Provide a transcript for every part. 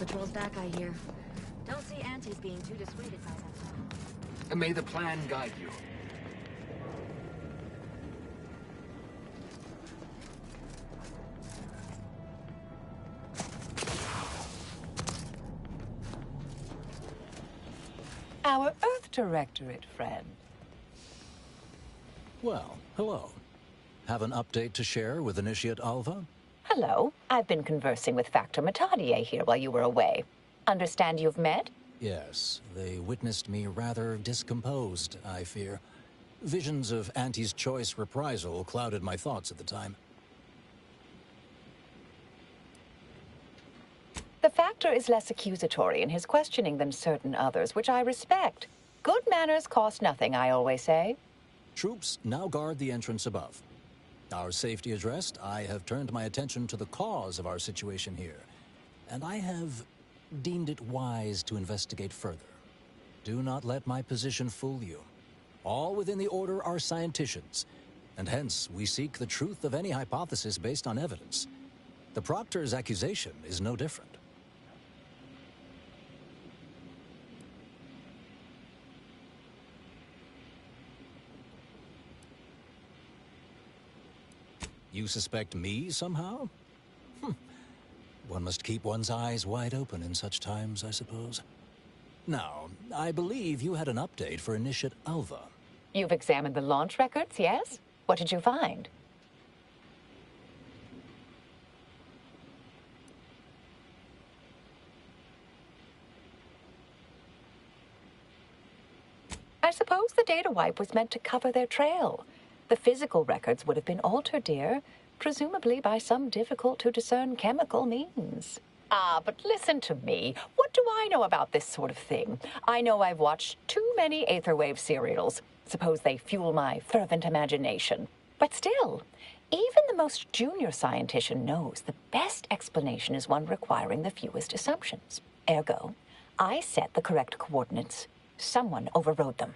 patrol's back, I hear. Don't see Auntie's being too dissuaded by that. May the plan guide you. Our Earth Directorate friend. Well, hello. Have an update to share with Initiate Alva? Hello. I've been conversing with Factor Matadier here while you were away. Understand you've met? Yes, they witnessed me rather discomposed, I fear. Visions of Auntie's choice reprisal clouded my thoughts at the time. The Factor is less accusatory in his questioning than certain others, which I respect. Good manners cost nothing, I always say. Troops now guard the entrance above. Our safety addressed, I have turned my attention to the cause of our situation here, and I have deemed it wise to investigate further. Do not let my position fool you. All within the Order are scienticians, and hence we seek the truth of any hypothesis based on evidence. The Proctor's accusation is no different. You suspect me somehow? One must keep one's eyes wide open in such times, I suppose. Now, I believe you had an update for Initiate Alva. You've examined the launch records, yes? What did you find? I suppose the data wipe was meant to cover their trail. The physical records would have been altered, dear, presumably by some difficult-to-discern chemical means. Ah, but listen to me. What do I know about this sort of thing? I know I've watched too many Aetherwave serials. Suppose they fuel my fervent imagination. But still, even the most junior scientician knows the best explanation is one requiring the fewest assumptions. Ergo, I set the correct coordinates. Someone overrode them.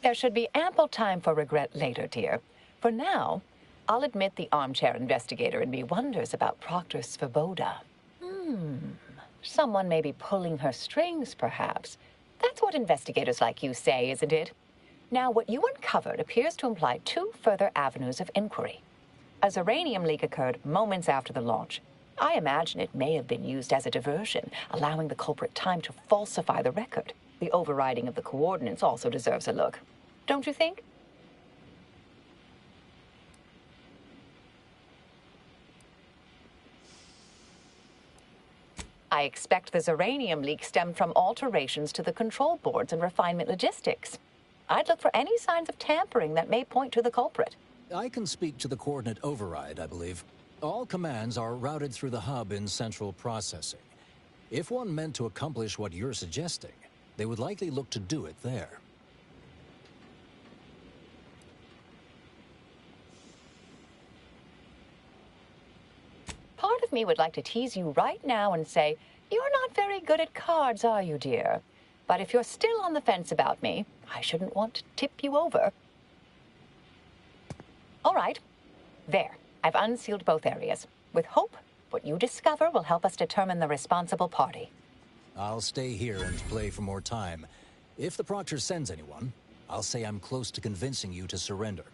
There should be ample time for regret later, dear. For now, I'll admit the armchair investigator in me wonders about Proctor Svoboda. Someone may be pulling her strings, perhaps. That's what investigators like you say, isn't it? Now, what you uncovered appears to imply two further avenues of inquiry. A Zeranium leak occurred moments after the launch. I imagine it may have been used as a diversion, allowing the culprit time to falsify the record. The overriding of the coordinates also deserves a look. Don't you think? I expect the Zeranium leak stemmed from alterations to the control boards and refinement logistics. I'd look for any signs of tampering that may point to the culprit. I can speak to the coordinate override, I believe. All commands are routed through the hub in central processing. If one meant to accomplish what you're suggesting, they would likely look to do it there. Part of me would like to tease you right now and say, you're not very good at cards, are you, dear? But if you're still on the fence about me, I shouldn't want to tip you over. All right. There. I've unsealed both areas. With hope, what you discover will help us determine the responsible party. I'll stay here and play for more time. If the Proctor sends anyone, I'll say I'm close to convincing you to surrender.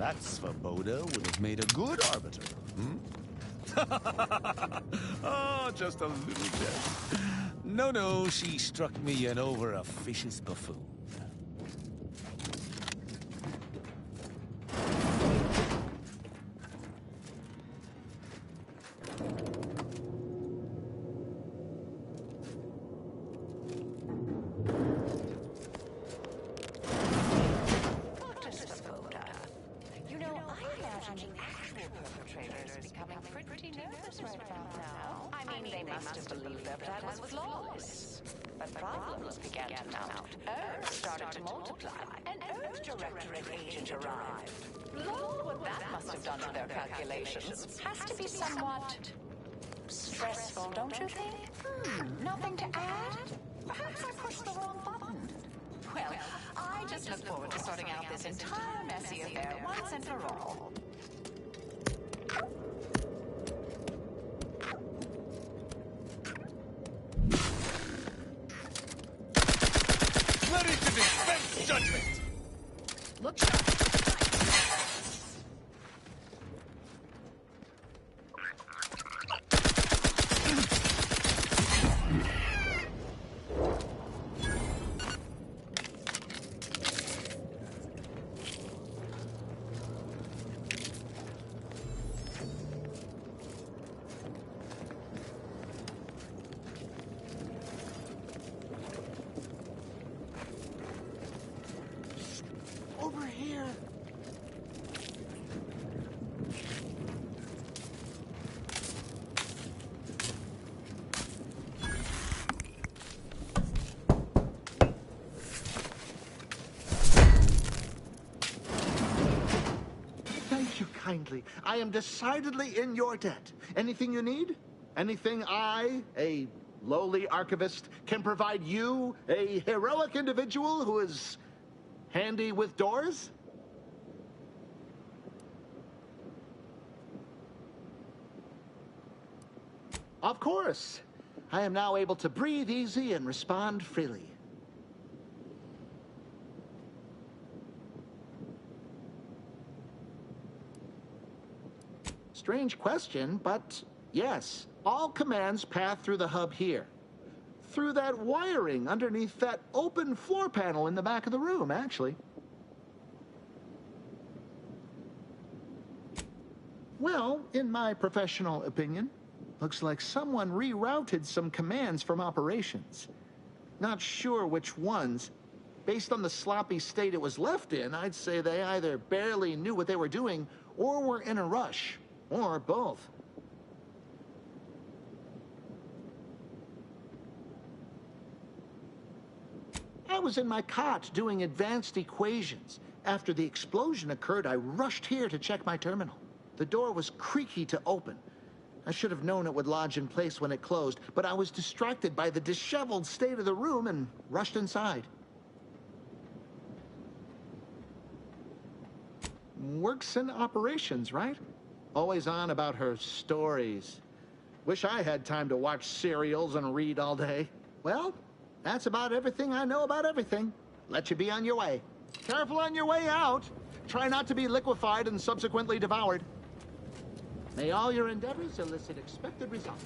That Svoboda would have made a good arbiter, hmm? Oh, just a little bit. No, she struck me an over-officious buffoon. You know, I imagine the actual perpetrators becoming pretty nervous right about now. I mean, they must have believed their plan was flawless. But problems began to mount. Earth started to multiply. An Earth Directorate agent arrived. Lord, what that must have done to their calculations. Has to be somewhat stressful, don't you think? Nothing to add? Perhaps I pushed the wrong button. Well, I just look forward to sorting out this entire messy affair once and for all. Ready to dispense judgment! Look sharp. Over here! Thank you kindly. I am decidedly in your debt. Anything you need? Anything I, a lowly archivist, can provide you, a heroic individual who is handy with doors? Of course. I am now able to breathe easy and respond freely. Strange question, but yes, all commands path through the hub here. Through that wiring underneath that open floor panel in the back of the room, actually. Well, in my professional opinion, looks like someone rerouted some commands from operations. Not sure which ones. Based on the sloppy state it was left in, I'd say they either barely knew what they were doing or were in a rush. Or both. I was in my cot doing advanced equations. After the explosion occurred, I rushed here to check my terminal. The door was creaky to open. I should have known it would lodge in place when it closed, but I was distracted by the disheveled state of the room and rushed inside. Works in operations, right? Always on about her stories. Wish I had time to watch serials and read all day. Well, that's about everything I know about everything. Let you be on your way. Careful on your way out. Try not to be liquefied and subsequently devoured. May all your endeavors elicit expected results.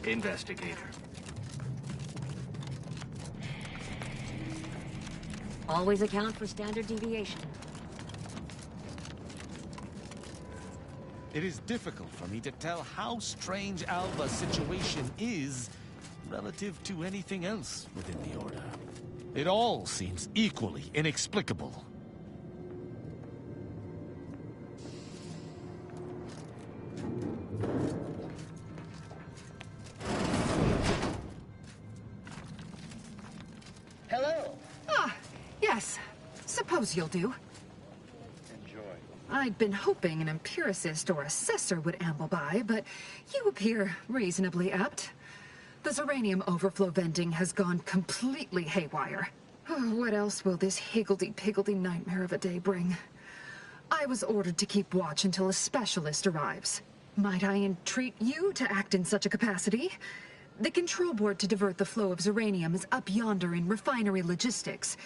Investigator. Always account for standard deviation. It is difficult for me to tell how strange Alva's situation is relative to anything else within the Order. It all seems equally inexplicable. Hello. Ah, yes. Suppose you'll do. Enjoy. I'd been hoping an empiricist or assessor would amble by, but you appear reasonably apt. The Zeranium overflow vending has gone completely haywire. What else will this higgledy-piggledy nightmare of a day bring? I was ordered to keep watch until a specialist arrives. Might I entreat you to act in such a capacity? The control board to divert the flow of Zeranium is up yonder in refinery logistics.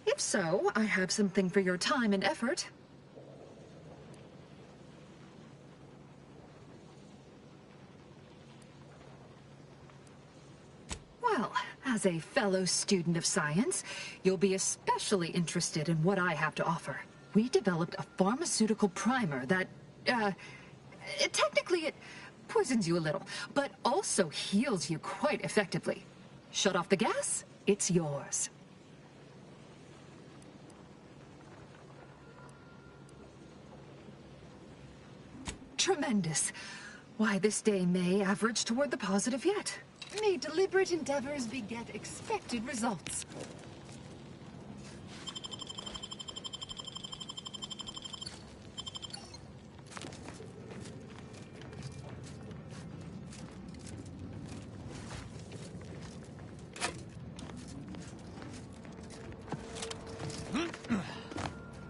If so, I have something for your time and effort. Well, as a fellow student of science, you'll be especially interested in what I have to offer. We developed a pharmaceutical primer that, technically it poisons you a little, but also heals you quite effectively. Shut off the gas, it's yours. Tremendous. Why, this day may average toward the positive yet. May deliberate endeavors beget expected results.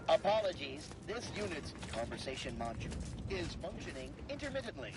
Apologies, this unit's conversation module is functioning intermittently.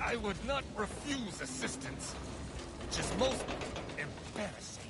I would not refuse assistance, which is most embarrassing.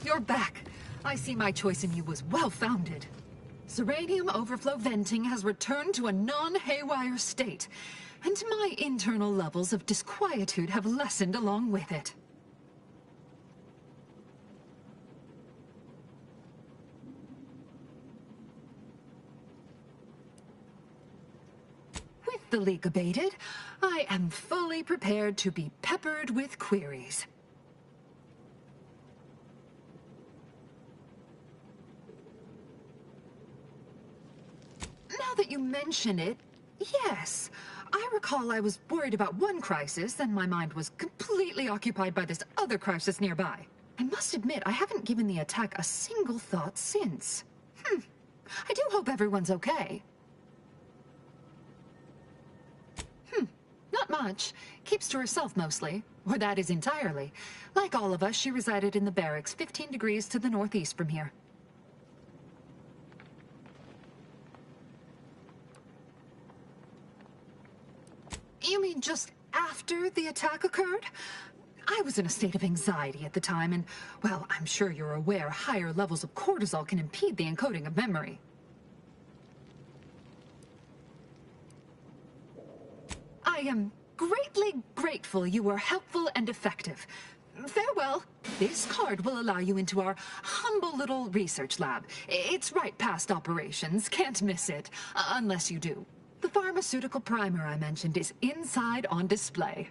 You're back. I see my choice in you was well-founded. Uranium overflow venting has returned to a non-haywire state, and my internal levels of disquietude have lessened along with it. With the leak abated, I am fully prepared to be peppered with queries. Now that you mention it, yes. I recall I was worried about one crisis, and my mind was completely occupied by this other crisis nearby. I must admit, I haven't given the attack a single thought since. I do hope everyone's okay. Not much. Keeps to herself mostly. Or that is entirely. Like all of us, she resided in the barracks 15 degrees to the northeast from here. You mean just after the attack occurred? I was in a state of anxiety at the time, and, well, I'm sure you're aware higher levels of cortisol can impede the encoding of memory. I am greatly grateful you were helpful and effective. Farewell. This card will allow you into our humble little research lab. It's right past operations. Can't miss it. Unless you do. The pharmaceutical primer I mentioned is inside on display.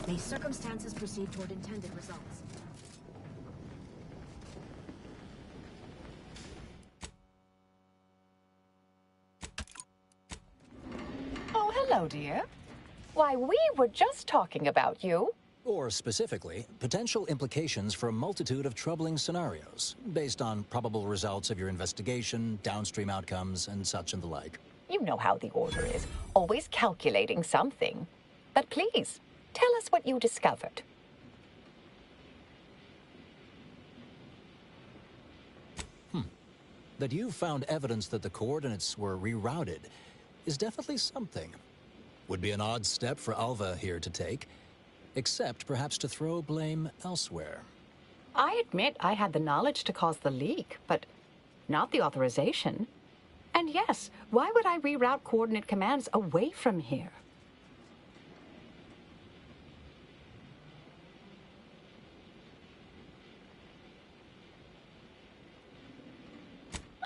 May circumstances proceed toward intended results. Oh, hello, dear. Why, we were just talking about you. Or specifically, potential implications for a multitude of troubling scenarios, based on probable results of your investigation, downstream outcomes, and such and the like. You know how the Order is, always calculating something. But please, tell us what you discovered. That you found evidence that the coordinates were rerouted is definitely something. Would be an odd step for Alva here to take, except perhaps to throw blame elsewhere. I admit I had the knowledge to cause the leak, but not the authorization. And yes, why would I reroute coordinate commands away from here?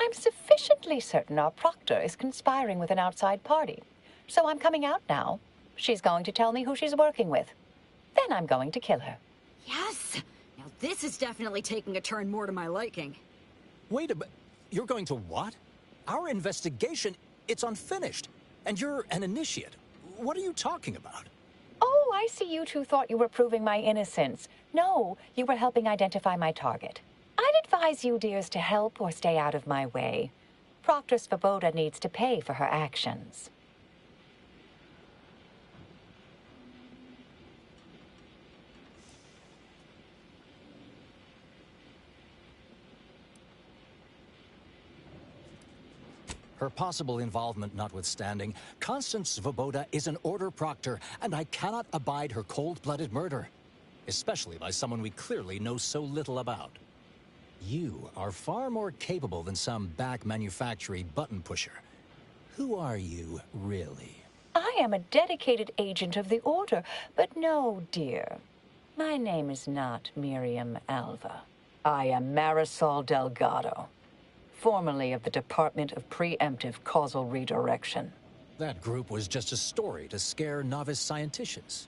I'm sufficiently certain our proctor is conspiring with an outside party. So I'm coming out now. She's going to tell me who she's working with. Then I'm going to kill her. Yes! Now this is definitely taking a turn more to my liking. Wait a minute. You're going to what? Our investigation, it's unfinished. And you're an initiate. What are you talking about? Oh, I see you two thought you were proving my innocence. No, you were helping identify my target. I'd advise you, dears, to help or stay out of my way. Proctor Svoboda needs to pay for her actions. Her possible involvement notwithstanding, Constance Svoboda is an Order proctor, and I cannot abide her cold-blooded murder. Especially by someone we clearly know so little about. You are far more capable than some back-manufactory button pusher. Who are you, really? I am a dedicated agent of the Order, but no, dear. My name is not Miriam Alva. I am Marisol Delgado, formerly of the Department of Preemptive Causal Redirection. That group was just a story to scare novice scienticians.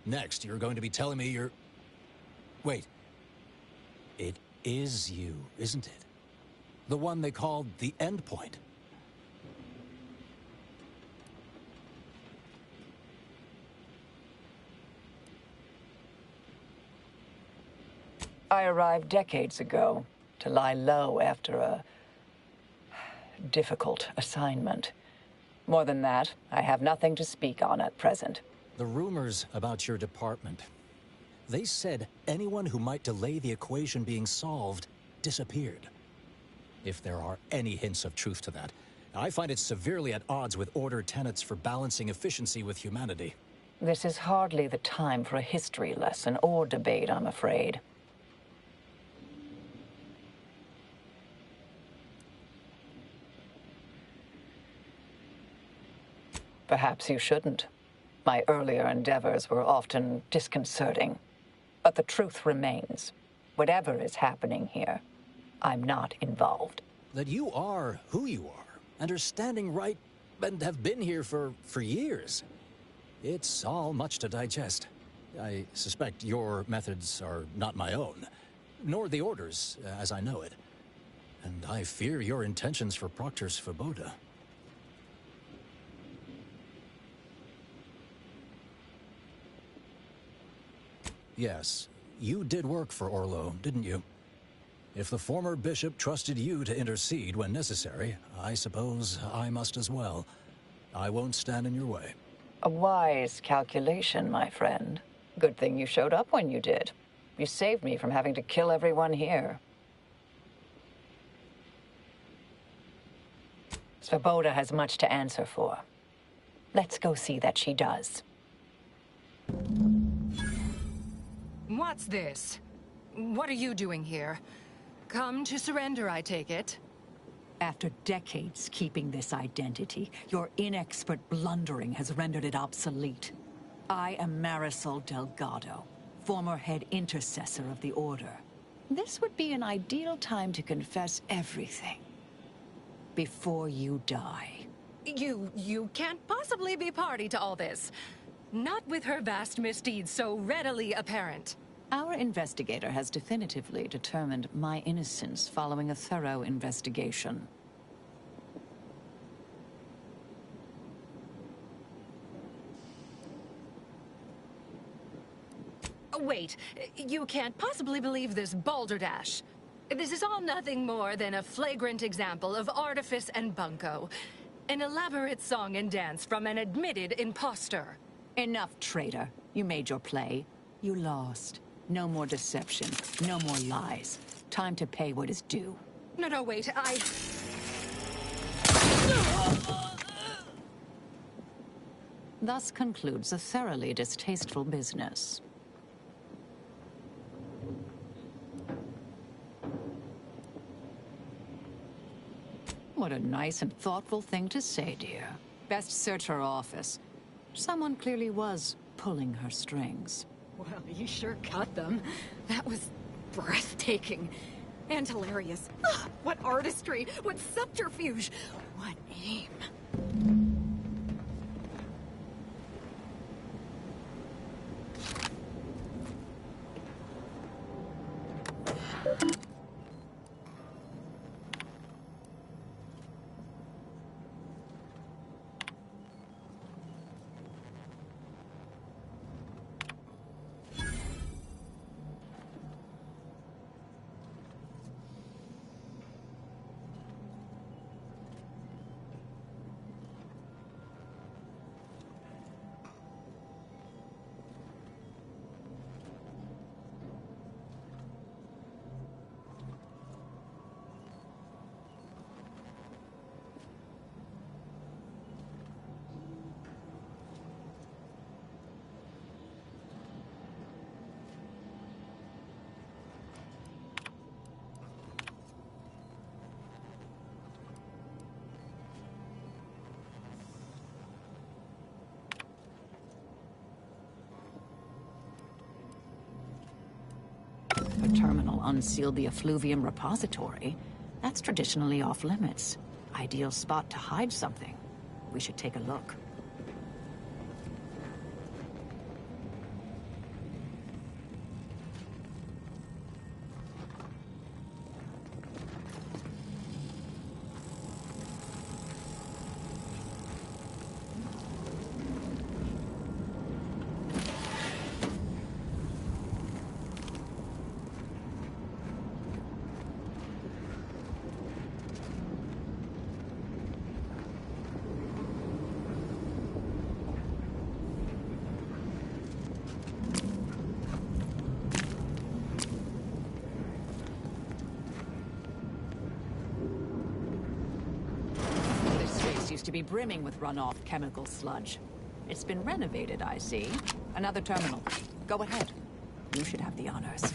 Next, you're going to be telling me you're... Wait. It is you, isn't it? The one they called the Endpoint. I arrived decades ago to lie low after a difficult assignment. More than that, I have nothing to speak on at present. The rumors about your department. They said anyone who might delay the equation being solved disappeared. If there are any hints of truth to that, I find it severely at odds with Order tenets for balancing efficiency with humanity. This is hardly the time for a history lesson or debate, I'm afraid. Perhaps you shouldn't. My earlier endeavors were often disconcerting. But the truth remains. Whatever is happening here, I'm not involved. That you are who you are, and are standing right, and have been here for years. It's all much to digest. I suspect your methods are not my own, nor the Order's, as I know it. And I fear your intentions for Proctor Svoboda. Yes, you did work for Orlo, didn't you? If the former bishop trusted you to intercede when necessary, I suppose I must as well. I won't stand in your way. A wise calculation, my friend. Good thing you showed up when you did. You saved me from having to kill everyone here. Svoboda has much to answer for. Let's go see that she does. What's this? What are you doing here? Come to surrender, I take it? After decades keeping this identity, your inexpert blundering has rendered it obsolete. I am Marisol Delgado, former head intercessor of the Order. This would be an ideal time to confess everything. Before you die. You can't possibly be party to all this. Not with her vast misdeeds so readily apparent. Our investigator has definitively determined my innocence following a thorough investigation. wait. You can't possibly believe this balderdash. This is all nothing more than a flagrant example of artifice and bunco. An elaborate song and dance from an admitted imposter. Enough, traitor. You made your play. You lost. No more deception. No more lies. Time to pay what is due. No, wait, Thus concludes a thoroughly distasteful business. What a nice and thoughtful thing to say, dear. Best search her office. Someone clearly was pulling her strings. Well, you sure cut them. That was breathtaking. And hilarious. Ah, what artistry! What subterfuge! What aim! The terminal unsealed the effluvium repository. That's traditionally off limits. Ideal spot to hide something. We should take a look. Used to be brimming with runoff chemical sludge. It's been renovated, I see. Another terminal. Go ahead. You should have the honors.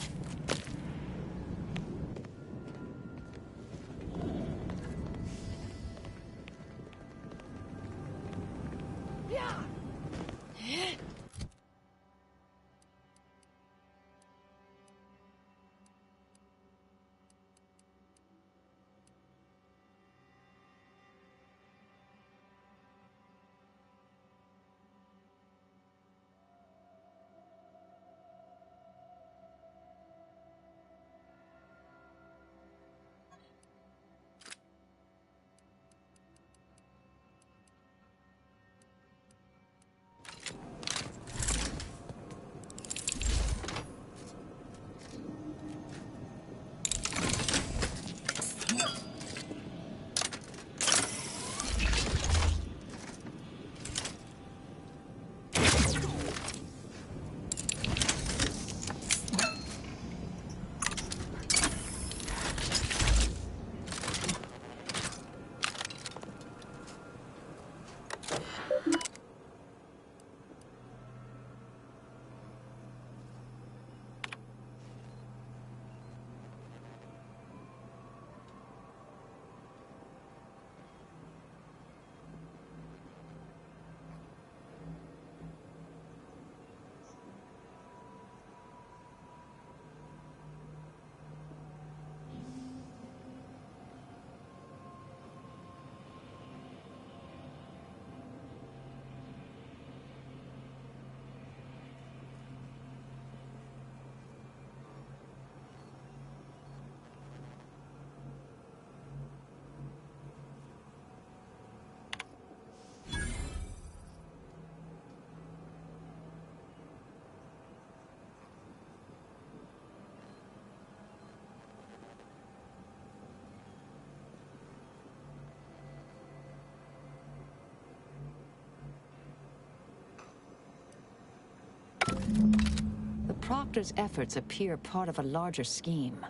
Proctor's efforts appear part of a larger scheme.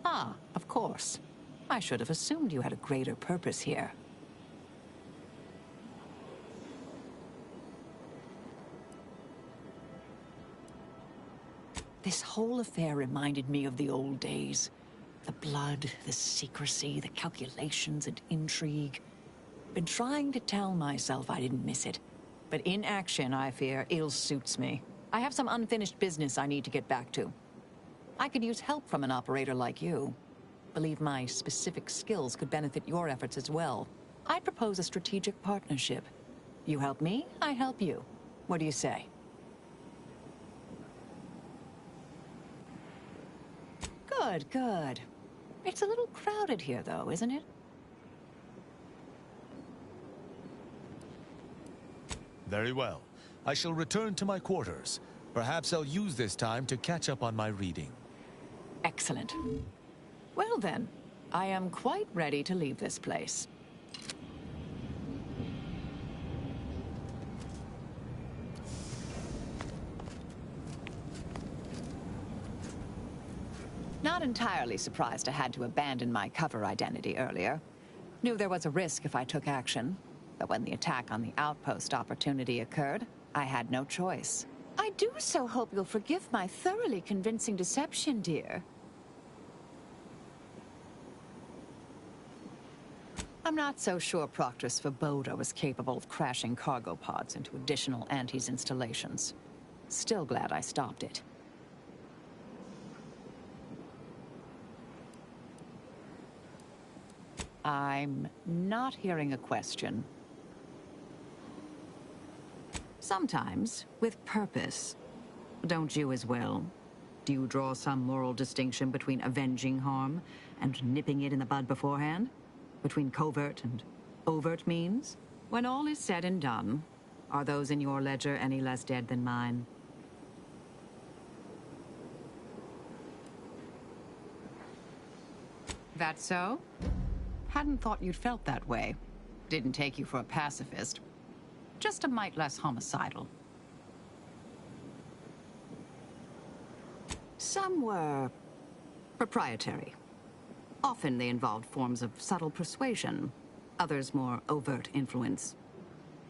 Ah, of course. I should have assumed you had a greater purpose here. This whole affair reminded me of the old days. The blood, the secrecy, the calculations and intrigue. Been trying to tell myself I didn't miss it. But in action, I fear, ill suits me. I have some unfinished business I need to get back to. I could use help from an operator like you. Believe my specific skills could benefit your efforts as well. I'd propose a strategic partnership. You help me, I help you. What do you say? Good, good. It's a little crowded here, though, isn't it? Very well. I shall return to my quarters. Perhaps I'll use this time to catch up on my reading. Excellent. Well then, I am quite ready to leave this place. Not entirely surprised I had to abandon my cover identity earlier. Knew there was a risk if I took action, but when the attack on the outpost opportunity occurred, I had no choice. I do so hope you'll forgive my thoroughly convincing deception, dear. I'm not so sure Proctor Svoboda was capable of crashing cargo pods into additional Antes installations. Still glad I stopped it. I'm not hearing a question. Sometimes, with purpose. Don't you as well? Do you draw some moral distinction between avenging harm and nipping it in the bud beforehand? Between covert and overt means? When all is said and done, are those in your ledger any less dead than mine? That so? Hadn't thought you'd felt that way. Didn't take you for a pacifist. Just a mite less homicidal. Some were proprietary. Often they involved forms of subtle persuasion, others more overt influence.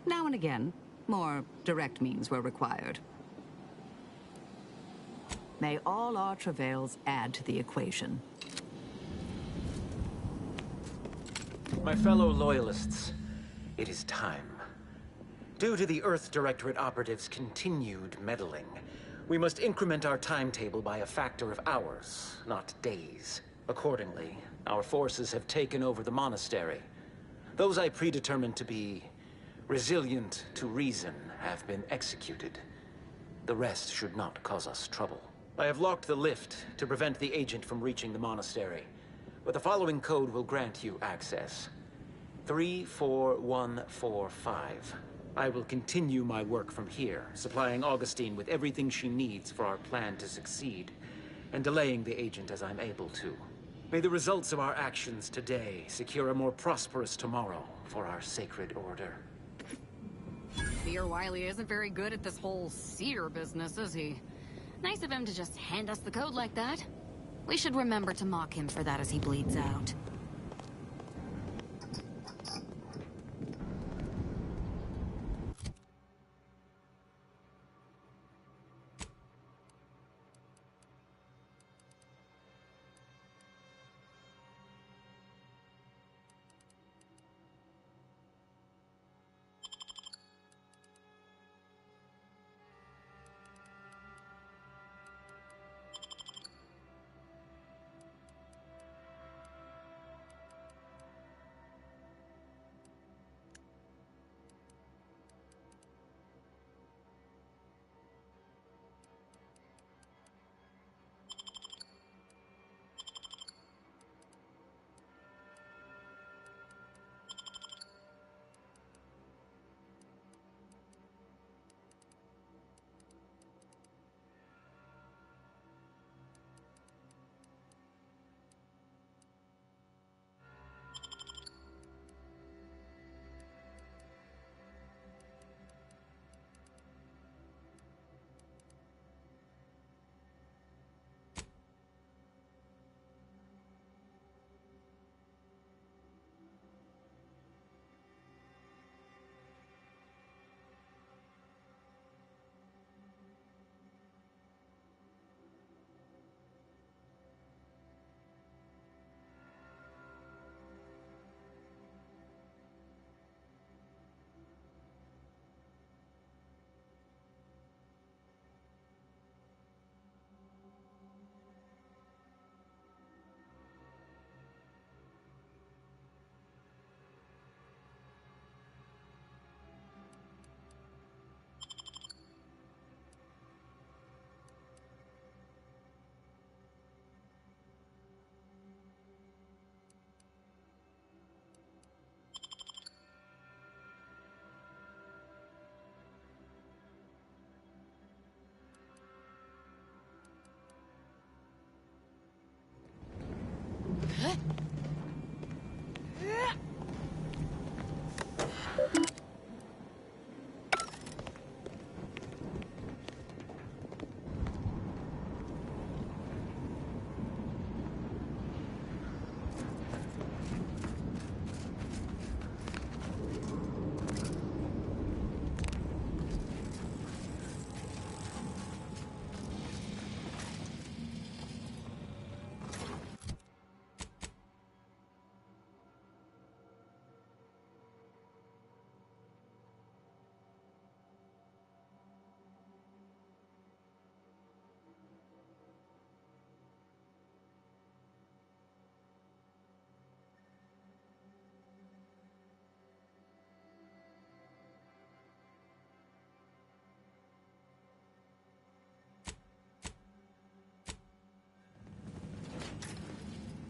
Now and again, more direct means were required. May all our travails add to the equation. My fellow Loyalists, it is time. Due to the Earth Directorate operatives' continued meddling, we must increment our timetable by a factor of hours, not days. Accordingly, our forces have taken over the monastery. Those I predetermined to be resilient to reason have been executed. The rest should not cause us trouble. I have locked the lift to prevent the agent from reaching the monastery, but the following code will grant you access. 34145. I will continue my work from here, supplying Augustine with everything she needs for our plan to succeed, and delaying the agent as I'm able to. May the results of our actions today secure a more prosperous tomorrow for our sacred order. Fear Wiley isn't very good at this whole seer business, is he? Nice of him to just hand us the code like that. We should remember to mock him for that as he bleeds out.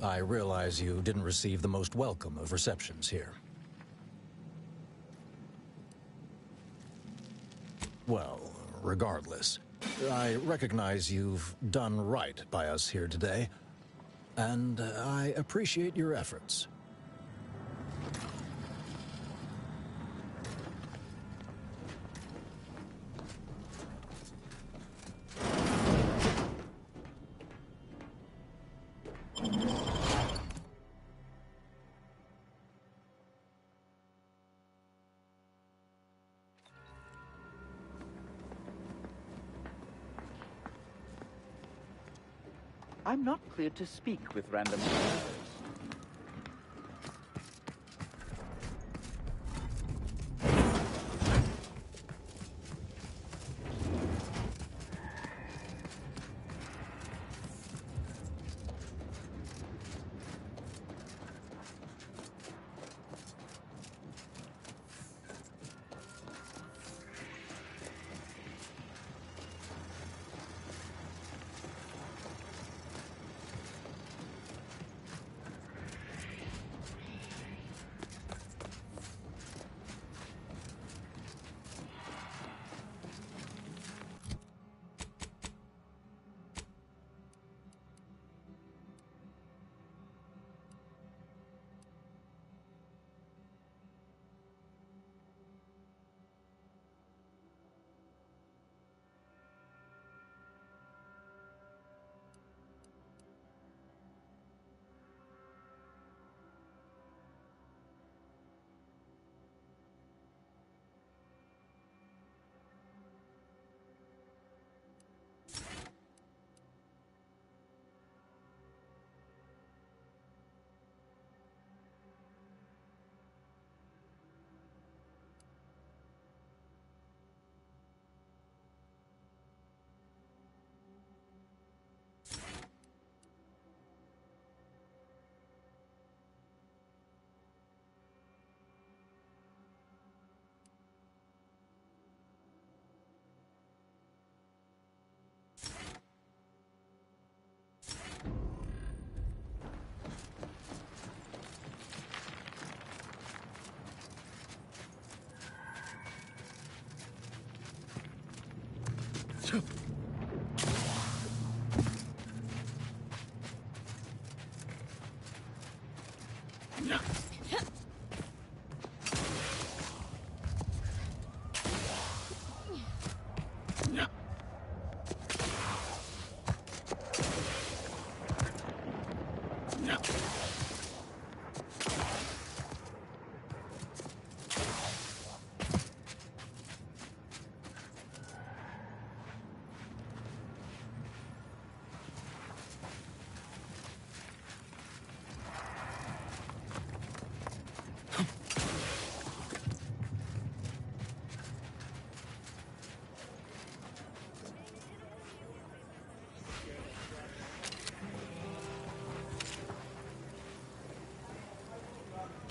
I realize you didn't receive the most welcome of receptions here. Well, regardless, I recognize you've done right by us here today, and I appreciate your efforts. I'm not cleared to speak with random visitors.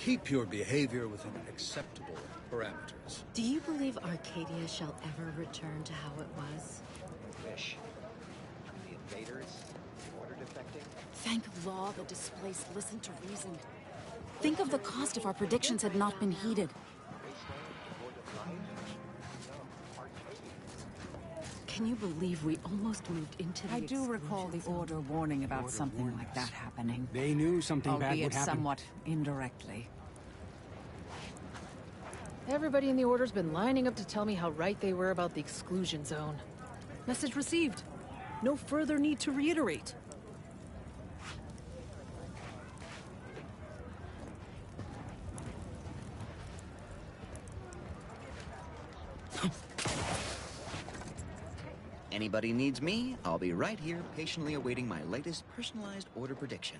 Keep your behavior within acceptable parameters. Do you believe Arcadia shall ever return to how it was? Wish. The invaders, the order defecting. Thank law the displaced listen to reason. Think of the cost if our predictions had not been heeded. Can you believe we almost moved into the I do recall the exclusion zone? Order warning about Order something warned like us. that happening. They knew something bad would Albeit happen. somewhat indirectly. Everybody in the Order's been lining up to tell me how right they were about the exclusion zone. Message received. No further need to reiterate. Anybody needs me, I'll be right here patiently awaiting my latest personalized order prediction.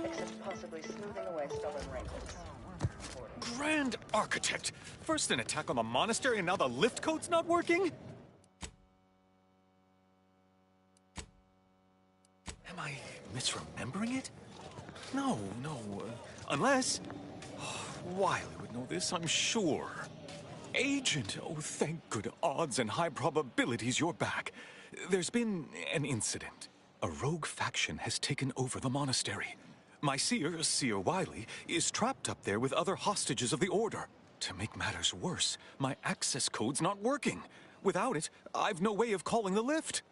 Except possibly smoothing away stubborn wrinkles. Grand Architect! First an attack on the monastery, and now the lift code's not working? Am I misremembering it? No. Unless... Wiley would know this, I'm sure. Agent, oh, thank good odds and high probabilities you're back. There's been an incident. A rogue faction has taken over the monastery. My seer Wiley, is trapped up there with other hostages of the Order. To make matters worse, my access code's not working. Without it, I've no way of calling the lift.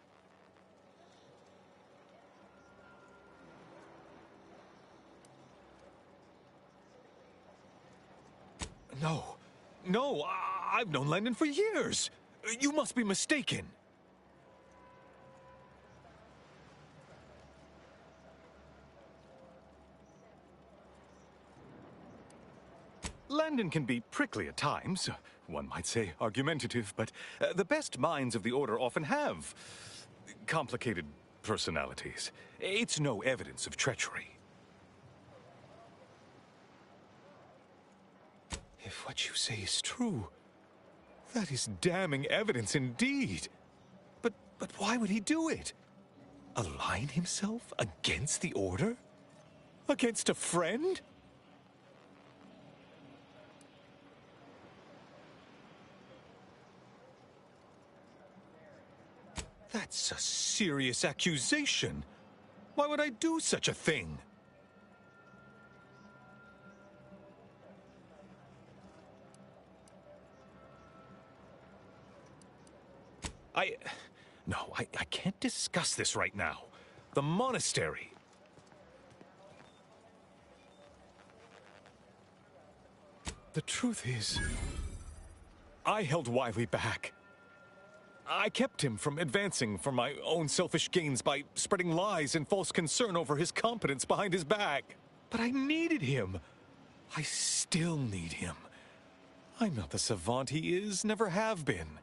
No, I've known Landon for years. You must be mistaken. Landon can be prickly at times, one might say argumentative, but the best minds of the Order often have complicated personalities. It's no evidence of treachery. If what you say is true, that is damning evidence indeed. But why would he do it? Align himself against the Order? Against a friend? That's a serious accusation. Why would I do such a thing? No, I can't discuss this right now. The monastery. The truth is, I held Wiley back. I kept him from advancing for my own selfish gains by spreading lies and false concern over his competence behind his back. But I needed him. I still need him. I'm not the savant he is, never have been.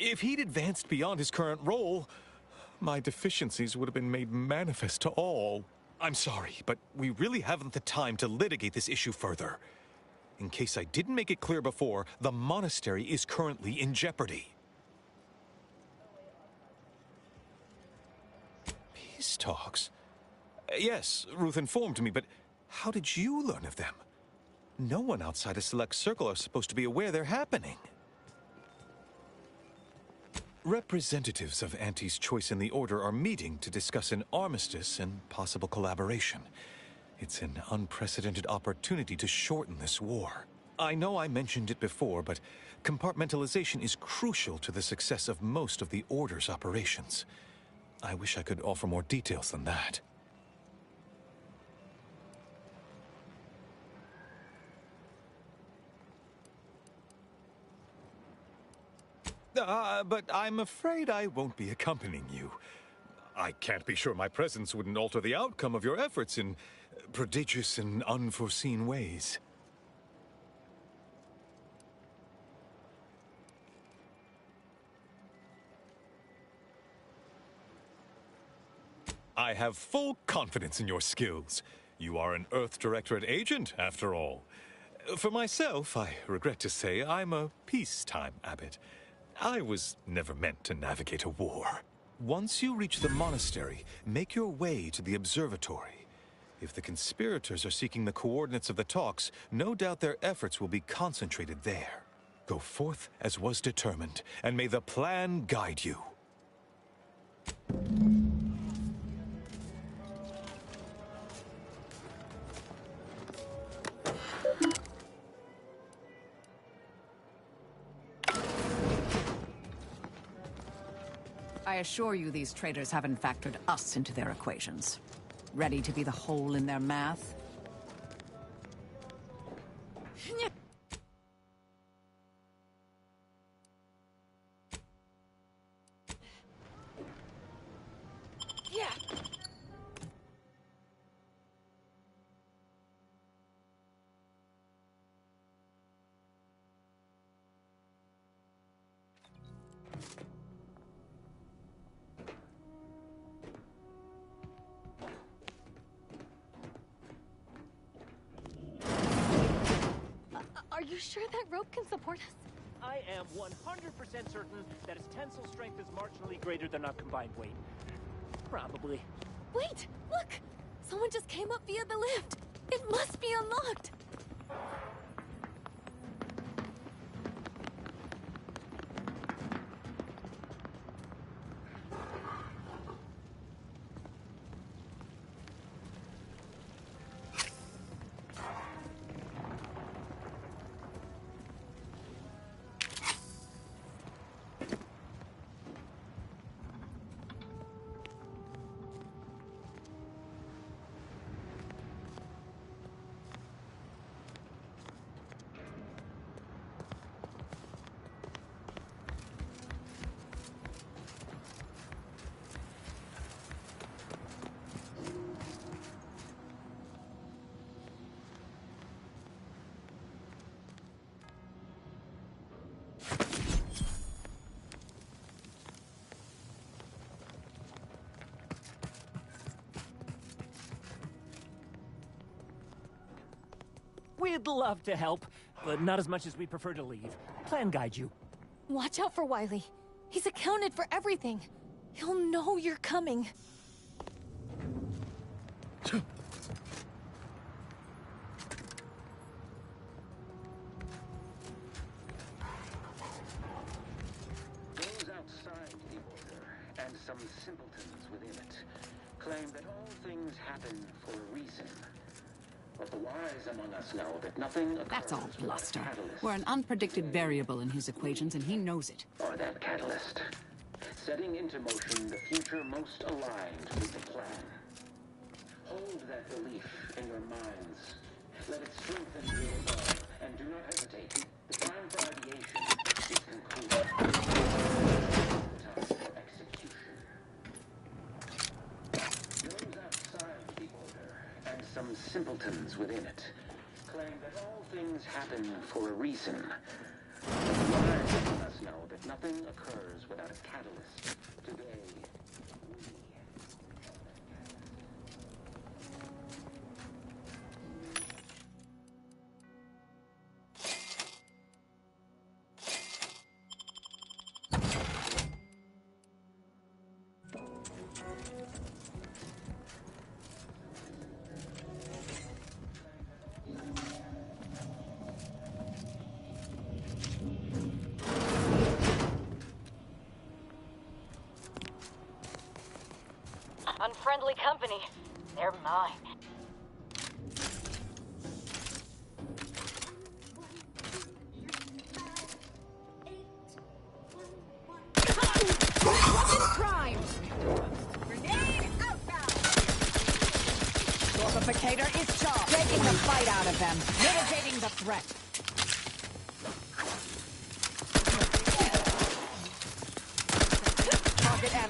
If he'd advanced beyond his current role, my deficiencies would have been made manifest to all. I'm sorry, but we really haven't the time to litigate this issue further. In case I didn't make it clear before, the monastery is currently in jeopardy. Peace talks? Yes, Ruth informed me, but how did you learn of them? No one outside a select circle are supposed to be aware they're happening. Representatives of Auntie's Choice in the Order are meeting to discuss an armistice and possible collaboration. It's an unprecedented opportunity to shorten this war. I know I mentioned it before, but compartmentalization is crucial to the success of most of the Order's operations. I wish I could offer more details than that. But I'm afraid I won't be accompanying you. I can't be sure my presence wouldn't alter the outcome of your efforts in prodigious and unforeseen ways. I have full confidence in your skills. You are an Earth Directorate agent, after all. For myself, I regret to say I'm a peacetime abbot. I was never meant to navigate a war. Once you reach the monastery, make your way to the observatory. If the conspirators are seeking the coordinates of the talks, no doubt their efforts will be concentrated there. Go forth as was determined, and may the plan guide you. I assure you these traitors haven't factored us into their equations. Ready to be the hole in their math? Are you sure that rope can support us? I am 100% certain that its tensile strength is marginally greater than our combined weight. Probably. Wait! Look! Someone just came up via the lift! It must be unlocked! We'd love to help, but not as much as we prefer to leave. Plan guide you. Watch out for Wiley. He's accounted for everything. He'll know you're coming. Those outside the Order, and some simpletons within it, claim that all things happen for a reason. But the wise among us know that nothing occurs. That's all bluster. We're an unpredicted variable in his equations, and he knows it. Or that catalyst, setting into motion the future most aligned with the plan. Hold that belief in your minds. Let it strengthen your resolve, and do not hesitate. The time for ideation is concluded. Time for execution. Those outside the Order, and some simpletons within it, claim that all things happen for a reason. But the wise among us know that nothing occurs without a catalyst. Today, Unfriendly company. They're mine. Crime! Grenade outbound! Torpificator is charged. Taking the fight out of them. Mitigating the threat.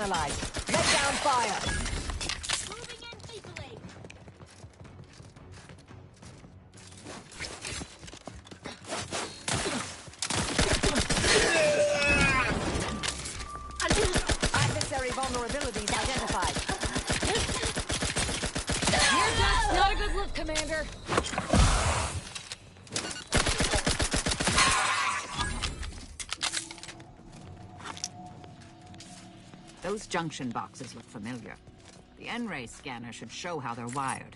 neutralized. Lay down fire! Adversary vulnerabilities identified. That's not a good look, Commander. Those junction boxes look familiar. The N-ray scanner should show how they're wired.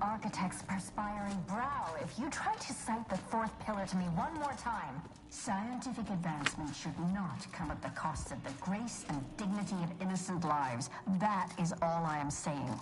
Architect's perspiring brow. If you try to cite the fourth pillar to me one more time, scientific advancement should not come at the cost of the grace and dignity of innocent lives. That is all I am saying.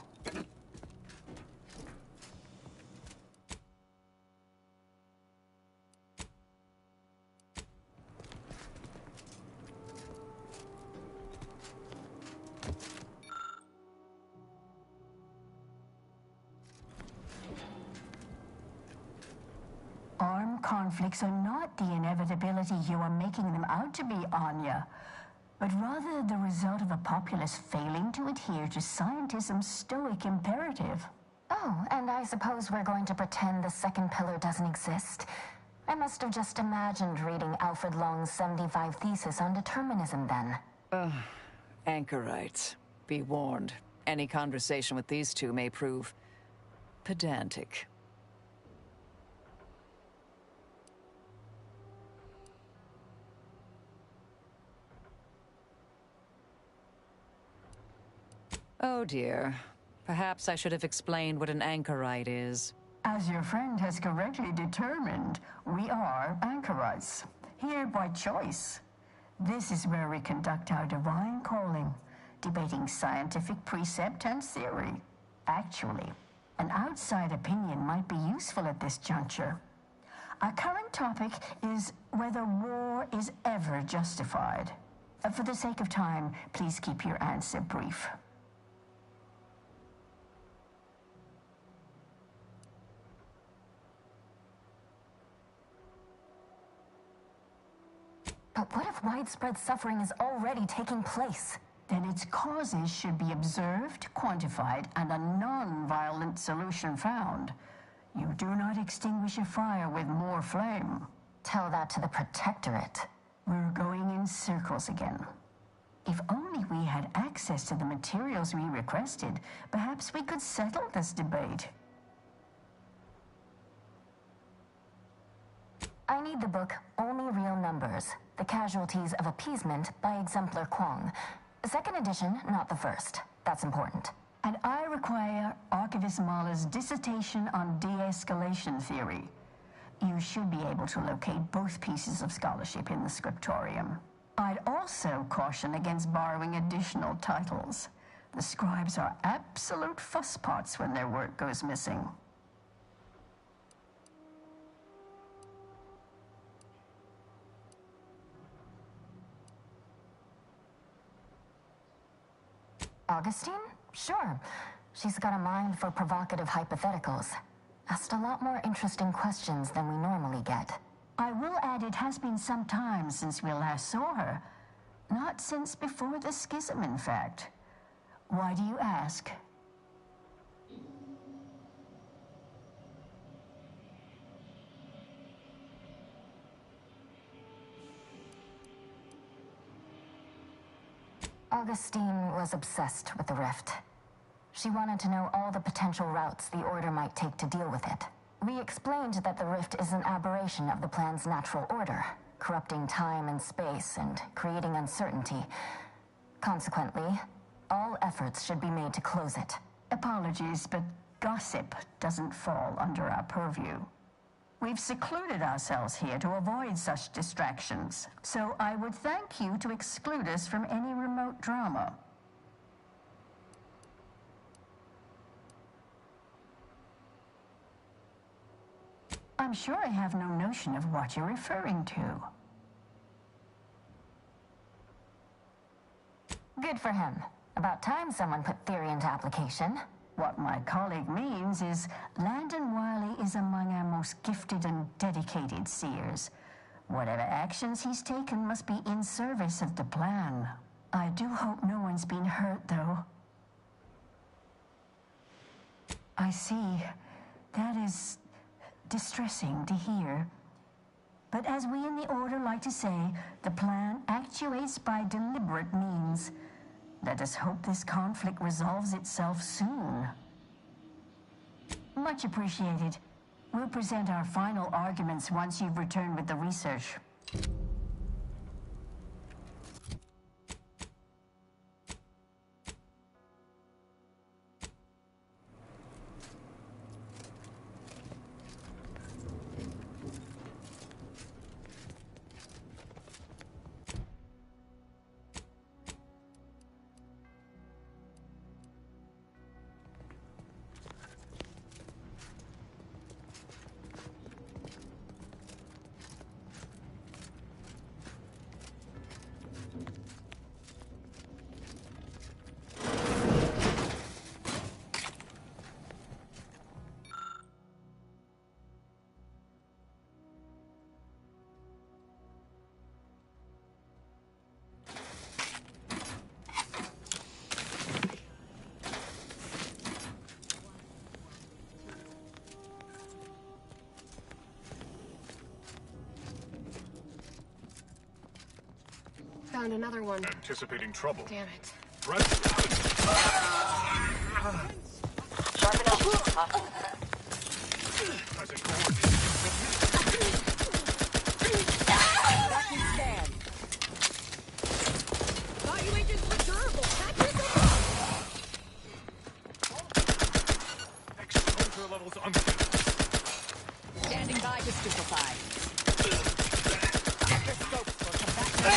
Armed conflicts are not the inevitability you are making them out to be, Anya, but rather the result of a populace failing to adhere to scientism's stoic imperative. Oh, and I suppose we're going to pretend the second pillar doesn't exist. I must have just imagined reading Alfred Long's 75 thesis on determinism then. Anchorites. Be warned. Any conversation with these two may prove pedantic. Oh dear. Perhaps I should have explained what an anchorite is. As your friend has correctly determined, we are anchorites, here by choice. This is where we conduct our divine calling, debating scientific precept and theory. Actually, an outside opinion might be useful at this juncture. Our current topic is whether war is ever justified. For the sake of time, please keep your answer brief. But what if widespread suffering is already taking place? Then its causes should be observed, quantified, and a non-violent solution found. You do not extinguish a fire with more flame. Tell that to the Protectorate. We're going in circles again. If only we had access to the materials we requested, perhaps we could settle this debate. I need the book Only Real Numbers, The Casualties of Appeasement by Exemplar Kwong. Second edition, not the first. That's important. And I require Archivist Mahler's dissertation on de-escalation theory. You should be able to locate both pieces of scholarship in the scriptorium. I'd also caution against borrowing additional titles. The scribes are absolute fusspots when their work goes missing. Augustine? Sure. She's got a mind for provocative hypotheticals. Asked a lot more interesting questions than we normally get. I will add it has been some time since we last saw her. Not since before the schism, in fact. Why do you ask? Augustine was obsessed with the rift. She wanted to know all the potential routes the Order might take to deal with it. We explained that the rift is an aberration of the plan's natural order, corrupting time and space and creating uncertainty. Consequently, all efforts should be made to close it. Apologies, but gossip doesn't fall under our purview. We've secluded ourselves here to avoid such distractions, so I would thank you to exclude us from any remote drama. I'm sure I have no notion of what you're referring to. Good for him. About time someone put theory into application. What my colleague means is Landon Wiley is among our most gifted and dedicated seers. Whatever actions he's taken must be in service of the plan. I do hope no one's been hurt, though. I see. That is distressing to hear. But as we in the Order like to say, the plan actuates by deliberate means. Let us hope this conflict resolves itself soon. Much appreciated. We'll present our final arguments once you've returned with the research. Found another one. Anticipating trouble. Damn it. Right. Sharpen up. As it coordinates. Tracking scan. Thought you agents were durable. Exposure levels unstable. Standing by to stupefy. Your scopes will come back to the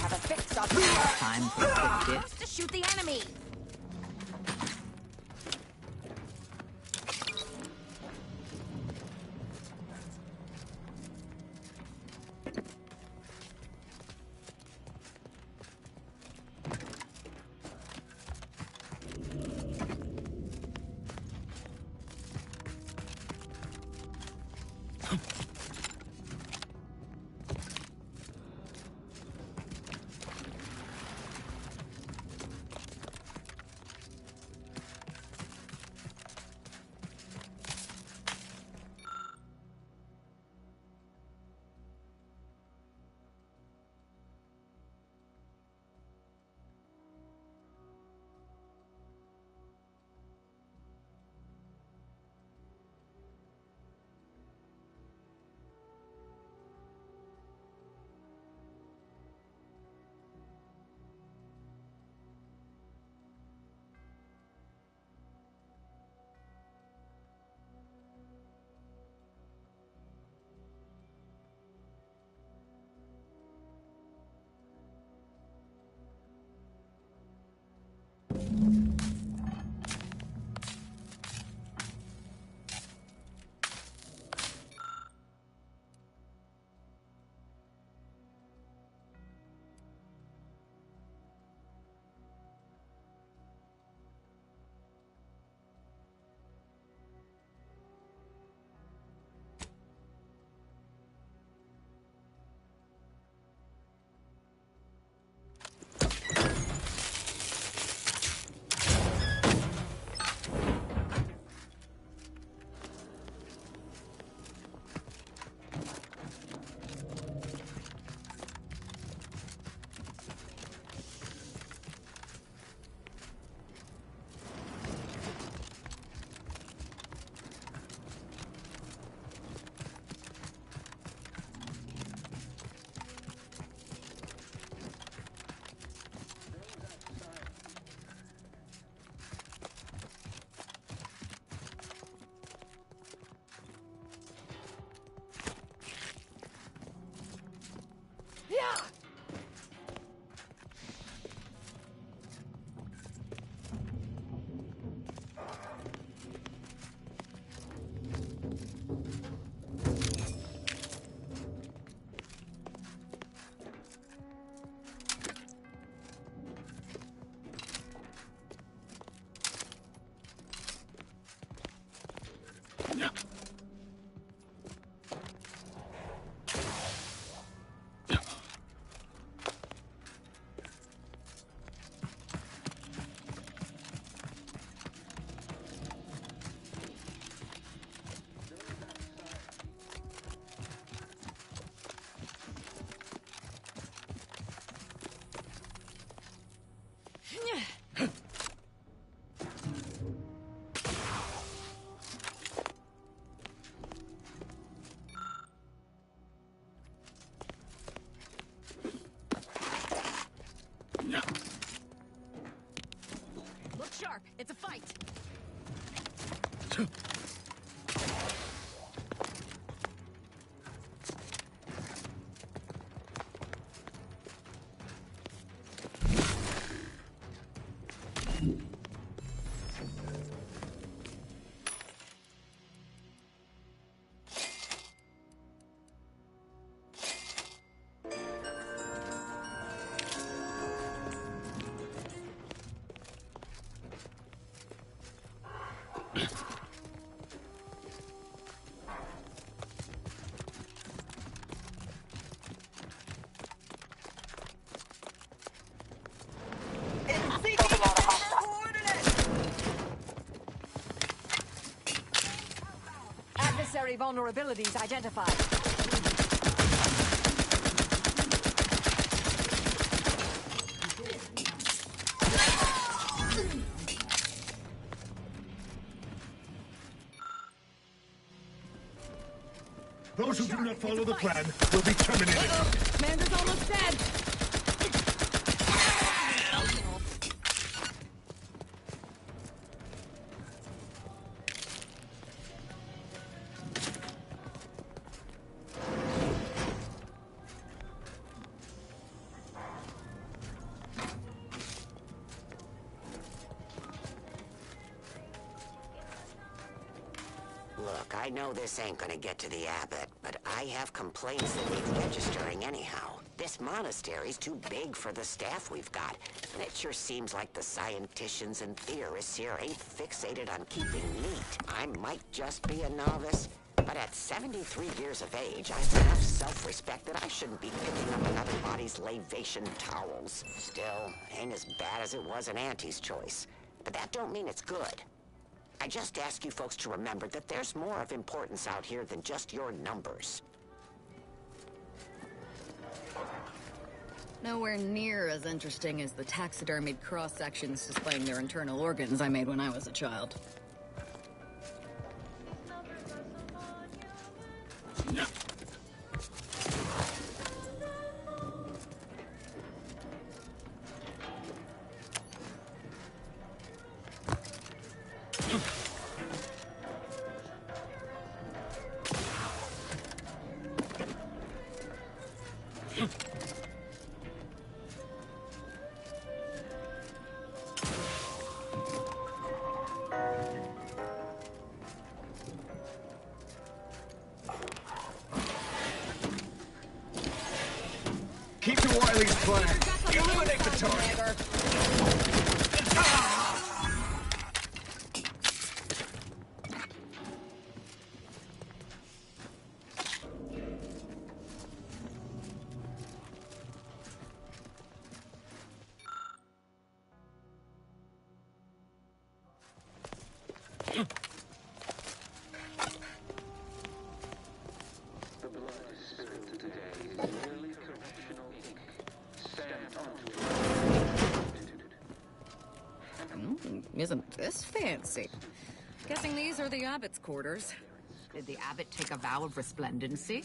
Have a fix on time for a quick dip. to shoot the enemy. Primary vulnerabilities identified. Those who do not follow the plan will be terminated. Commander's almost dead. Look, I know this ain't gonna get to the abbot, but I have complaints that need registering anyhow. This monastery's too big for the staff we've got, and it sure seems like the scienticians and theorists here ain't fixated on keeping neat. I might just be a novice, but at 73 years of age, I've enough self-respect that I shouldn't be picking up another body's lavation towels. Still, ain't as bad as it was in Auntie's choice, but that don't mean it's good. I just ask you folks to remember that there's more of importance out here than just your numbers. Nowhere near as interesting as the taxidermied cross-sections displaying their internal organs I made when I was a child. Keep to Wiley's plan. Eliminate the target. Isn't this fancy? Guessing these are the abbot's quarters. Did the abbot take a vow of resplendency?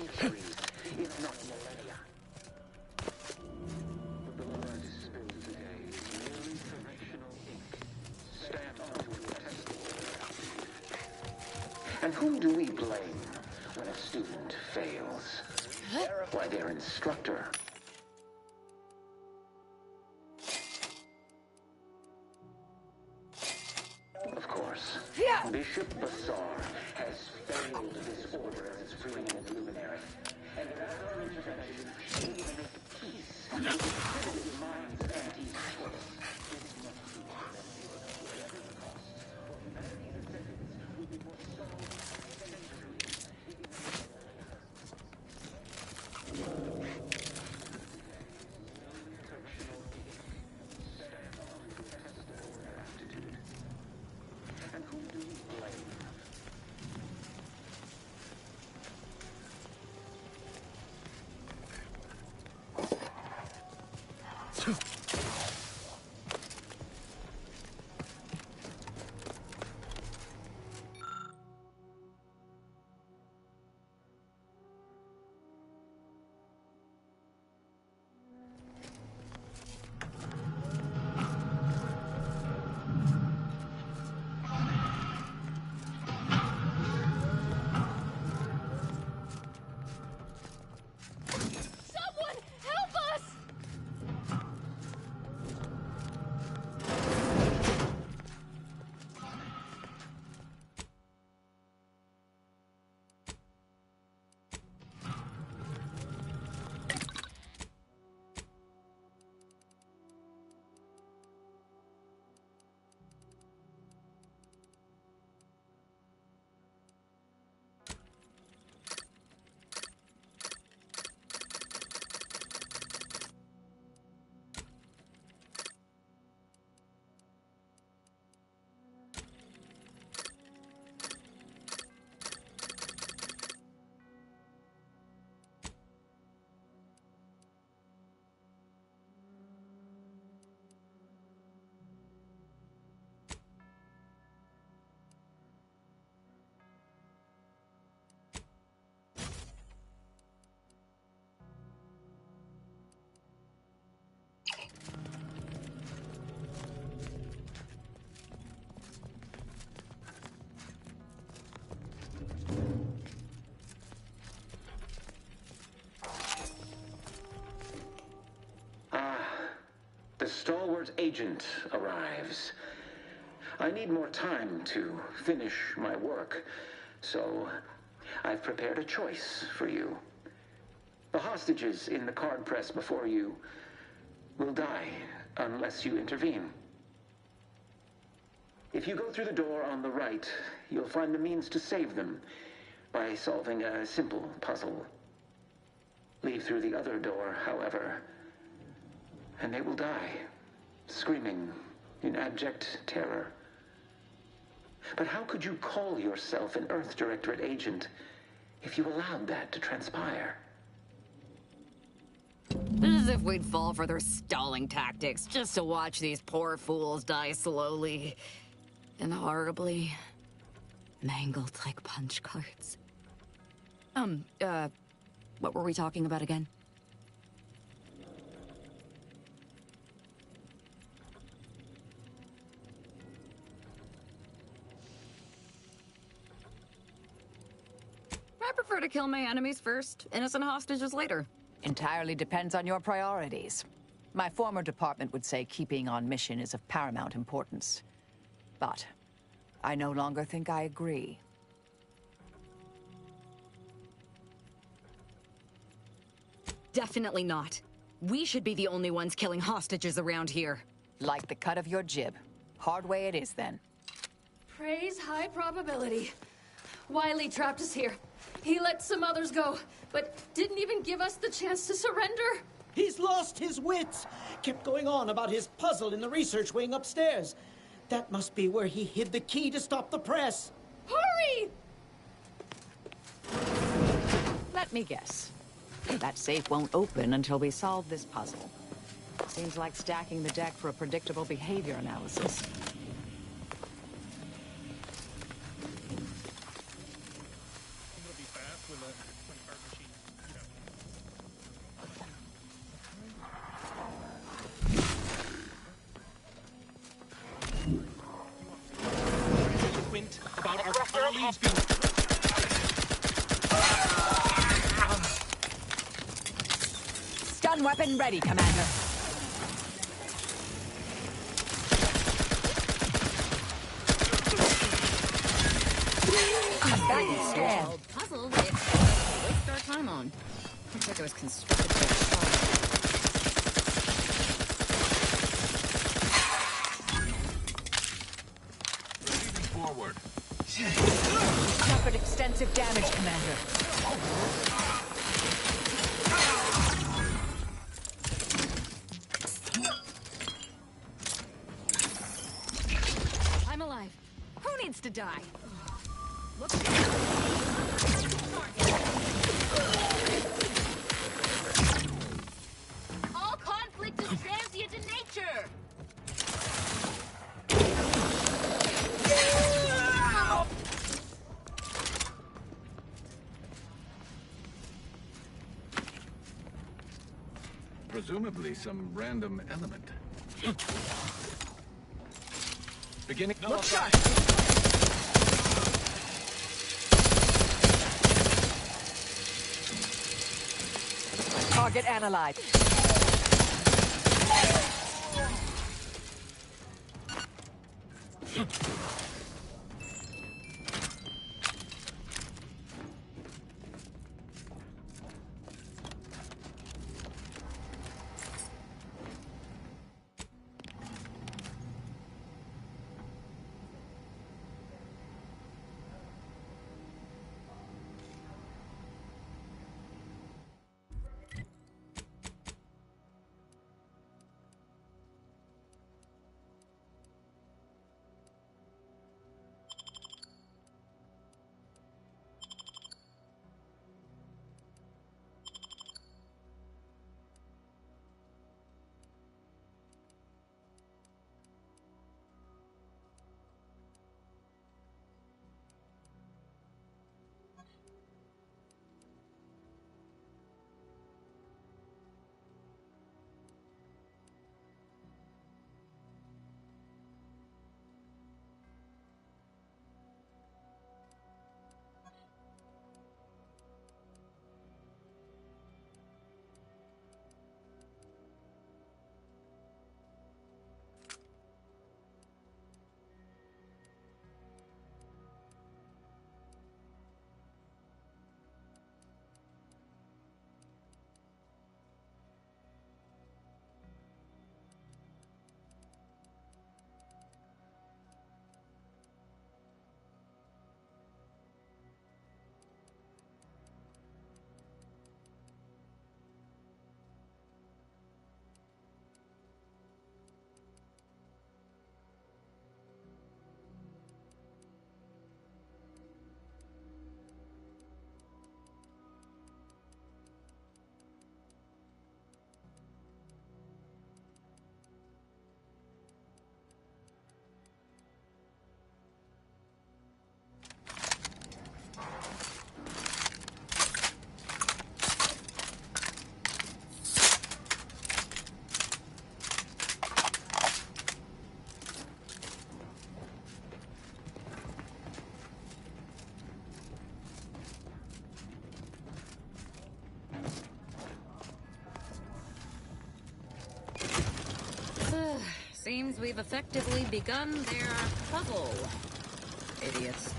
centuries, if not millennia. The blood spilled today is merely correctional ink, stamped onto a testable. And whom do we blame when a student fails? Why, their instructor. Of course, Bishop Bassar has failed this order as its preeminent luminary. And without our intervention, she will make peace with the primitive minds of Auntie's choice. This must be prevented, whatever the cost. For humanity's ascendance will be forestalled by centuries. And whom do we blame? Someone help us! The stalwart agent arrives. I need more time to finish my work, so I've prepared a choice for you. The hostages in the card press before you will die unless you intervene. If you go through the door on the right, you'll find the means to save them by solving a simple puzzle. Leave through the other door, however, and they will die, screaming in abject terror. But how could you call yourself an Earth Directorate agent if you allowed that to transpire? As if we'd fall for their stalling tactics just to watch these poor fools die slowly and horribly, mangled like punch cards. What were we talking about again? I prefer to kill my enemies first, innocent hostages later. Entirely depends on your priorities. My former department would say keeping on mission is of paramount importance. But I no longer think I agree. Definitely not. We should be the only ones killing hostages around here. Like the cut of your jib. Hard way it is, then. Praise high probability. Wiley trapped us here. He let some others go, but didn't even give us the chance to surrender. He's lost his wits. Kept going on about his puzzle in the research wing upstairs. That must be where he hid the key to stop the press. Hurry! Let me guess. That safe won't open until we solve this puzzle. Seems like stacking the deck for a predictable behavior analysis. It'll be fast when the card machine Stun weapon ready, Commander. Puzzle they waste our time on. Looks like it was constructed by a child. Proceeding forward. Suffered extensive damage, Commander. I'm alive. Who needs to die? All conflict is transient in nature. Presumably some random element. Beginning. Look sharp. Target analyzed. Seems we've effectively begun their puzzle. Idiots.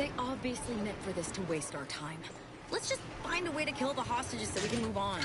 They obviously meant for this to waste our time. Let's just find a way to kill the hostages so we can move on.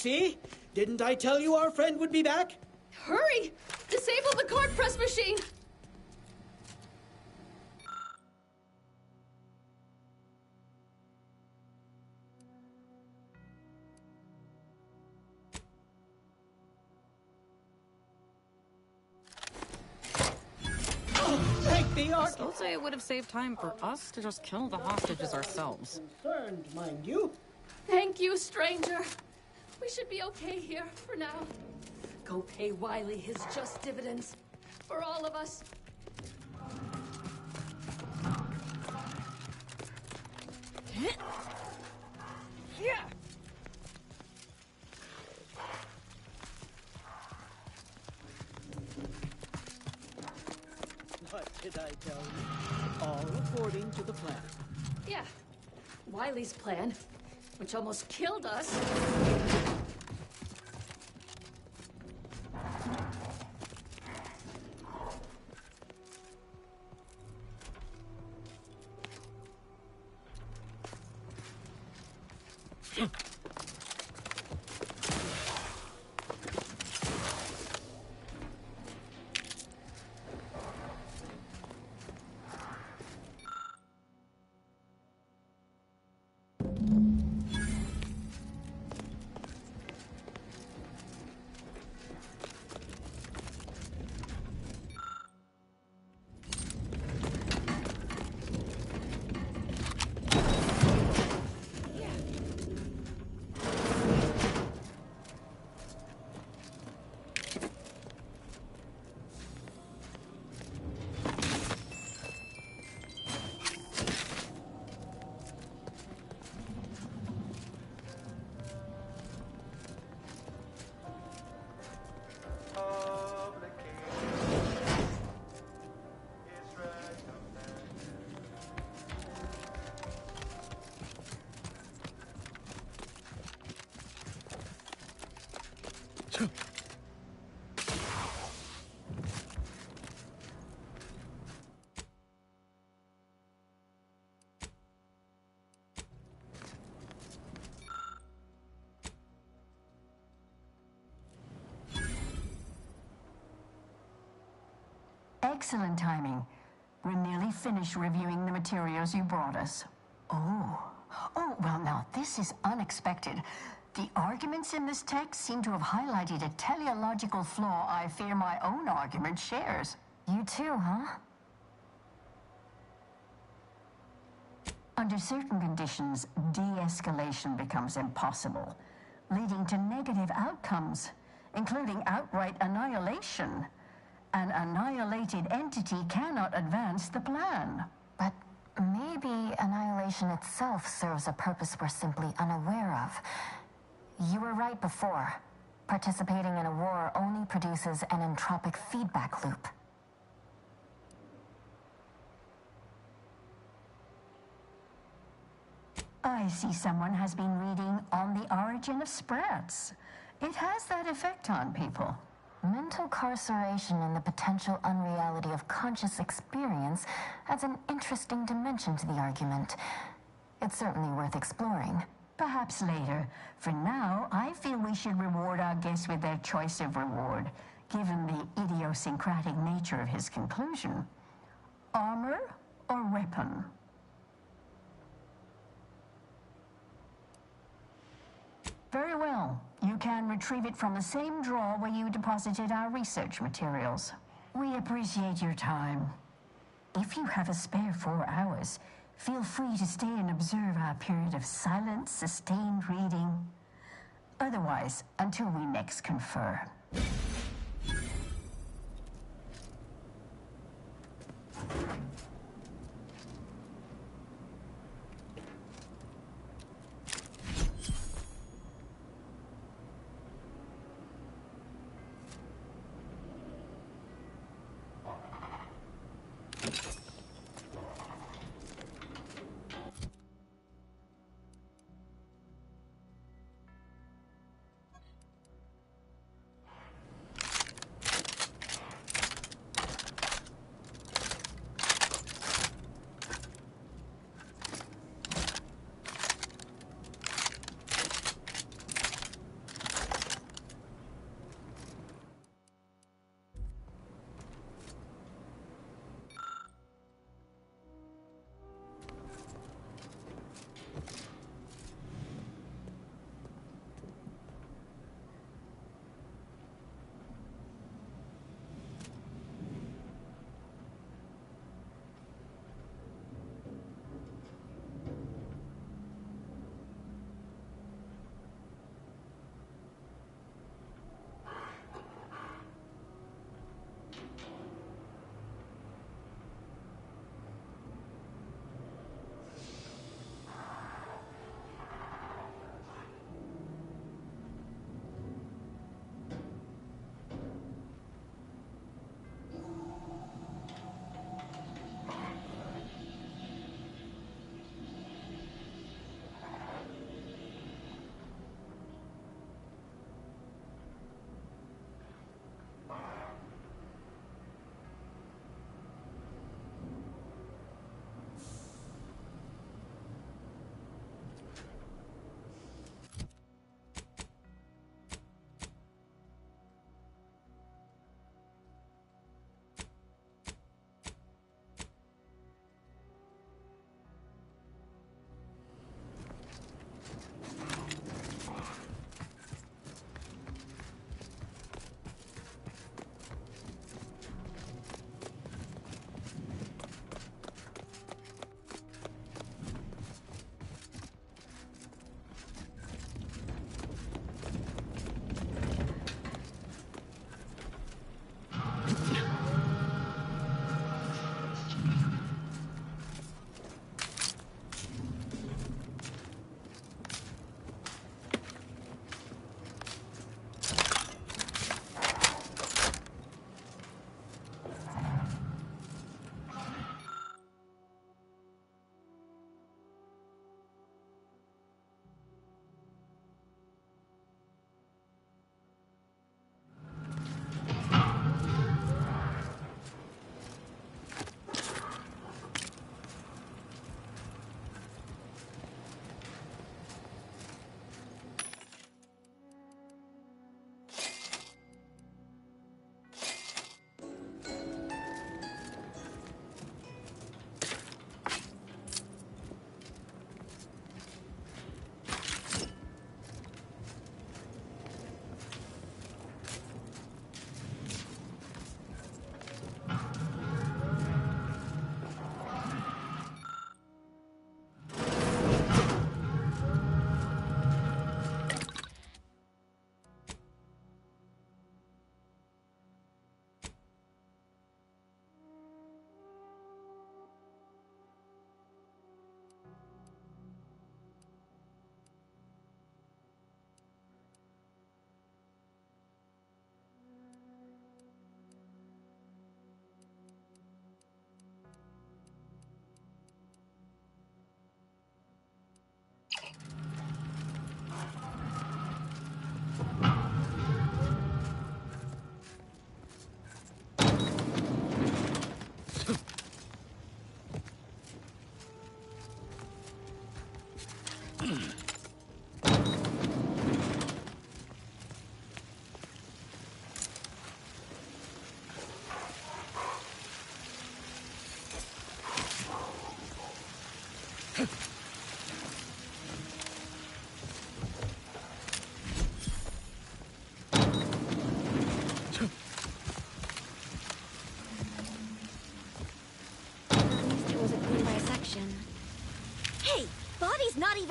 See? Didn't I tell you our friend would be back? Hurry! Disable the card press machine! Thank the Ark. Still say it would have saved time for us to just kill the hostages ourselves. Concerned, mind you. Thank you, stranger. We should be okay here for now. Go pay Wiley his just dividends. For all of us. Yeah. Did I tell you? All according to the plan. Yeah. Wiley's plan, which almost killed us. Excellent timing. We're nearly finished reviewing the materials you brought us. Oh, well now, this is unexpected. The arguments in this text seem to have highlighted a teleological flaw I fear my own argument shares. You too, huh? Under certain conditions, de-escalation becomes impossible, leading to negative outcomes, including outright annihilation. An annihilated entity cannot advance the plan. But maybe annihilation itself serves a purpose we're simply unaware of. You were right before. Participating in a war only produces an entropic feedback loop. I see someone has been reading On the Origin of Sprats. It has that effect on people. Mental carceration and the potential unreality of conscious experience adds an interesting dimension to the argument. It's certainly worth exploring. Perhaps later. For now, I feel we should reward our guest with their choice of reward, given the idiosyncratic nature of his conclusion. Armor or weapon? Very well. You can retrieve it from the same drawer where you deposited our research materials. We appreciate your time. If you have a spare 4 hours, feel free to stay and observe our period of silent, sustained reading. Otherwise, until we next confer.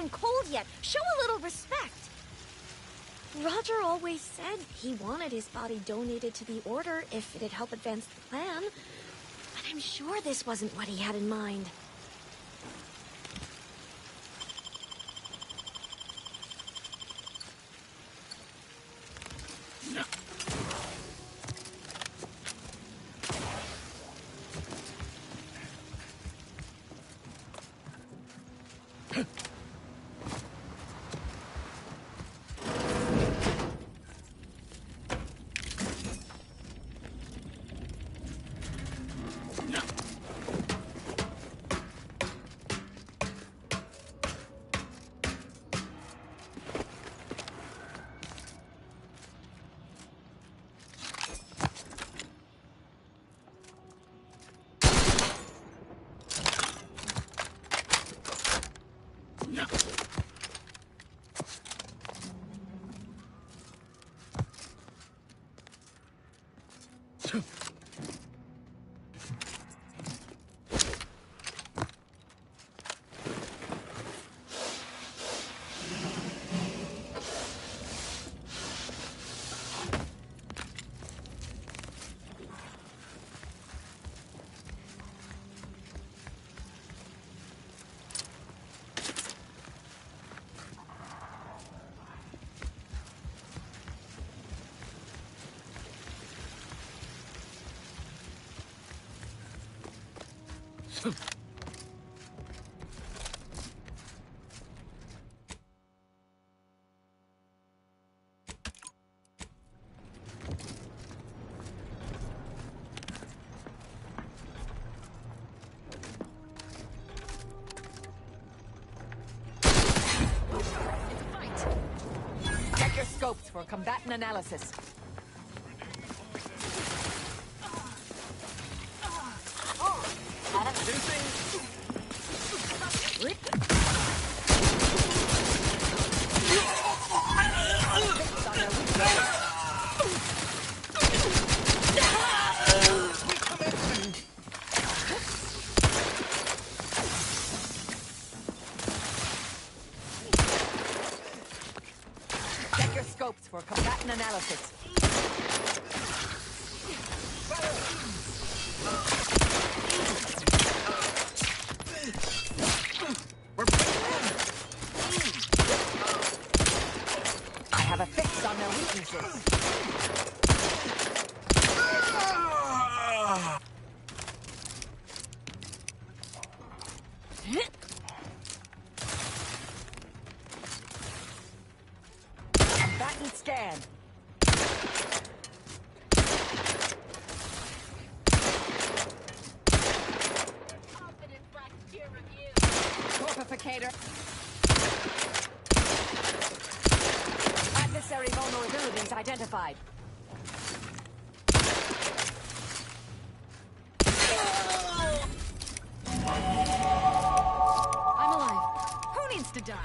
even cold yet. Show a little respect. Roger always said he wanted his body donated to the Order if it'd help advance the plan. But I'm sure this wasn't what he had in mind. Check your scopes for combatant analysis. Check your scopes for combatant analysis. I have a fix on their weaknesses. Combatant scan. Corpificator. Adversary vulnerabilities identified. I'm alive. Who needs to die?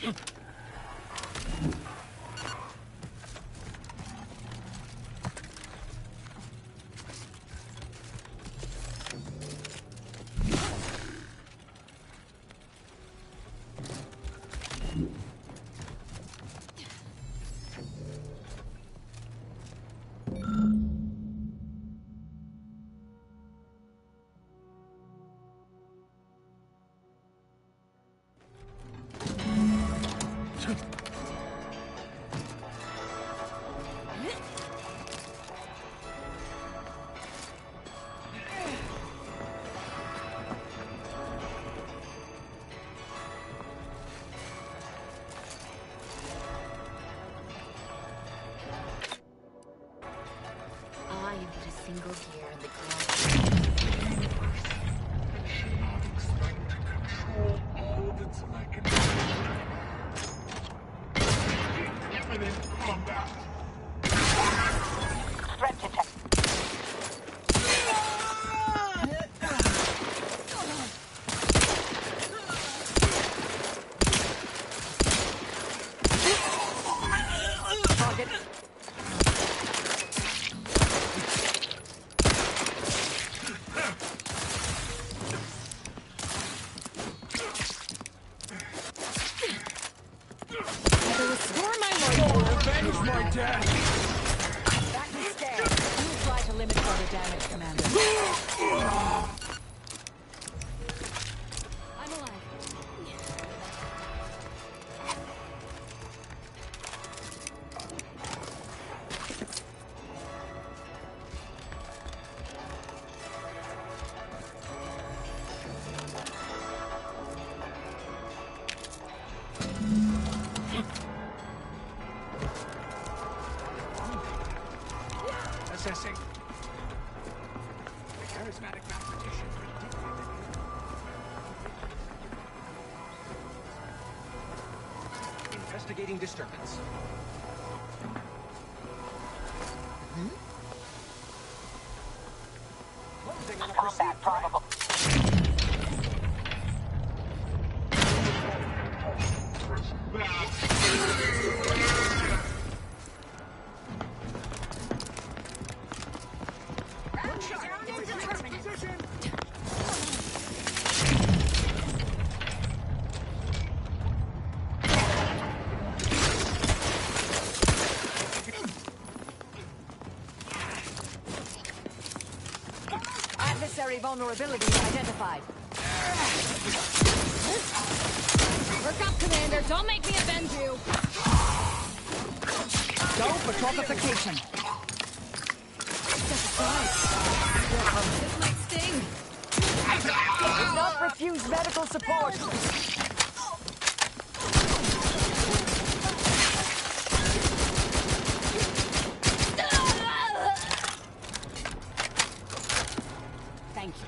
I am but a single gear in the grand universe. And she not expect to control all that's magnificent. Imminent combat. Threat detected. Target. Avenge my death! Back to scale. We'll try to limit further damage, Commander. I'm alive. Assessing. The charismatic mathematician predicted it. Investigating disturbance. Closing on a perceived probable. Adversary vulnerability identified. Work up, Commander. Don't make me avenge you. Go for fortification. This might sting. Do not refuse medical support. Thank you.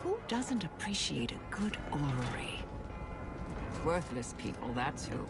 Who doesn't appreciate a good orrery? Worthless people, that's who.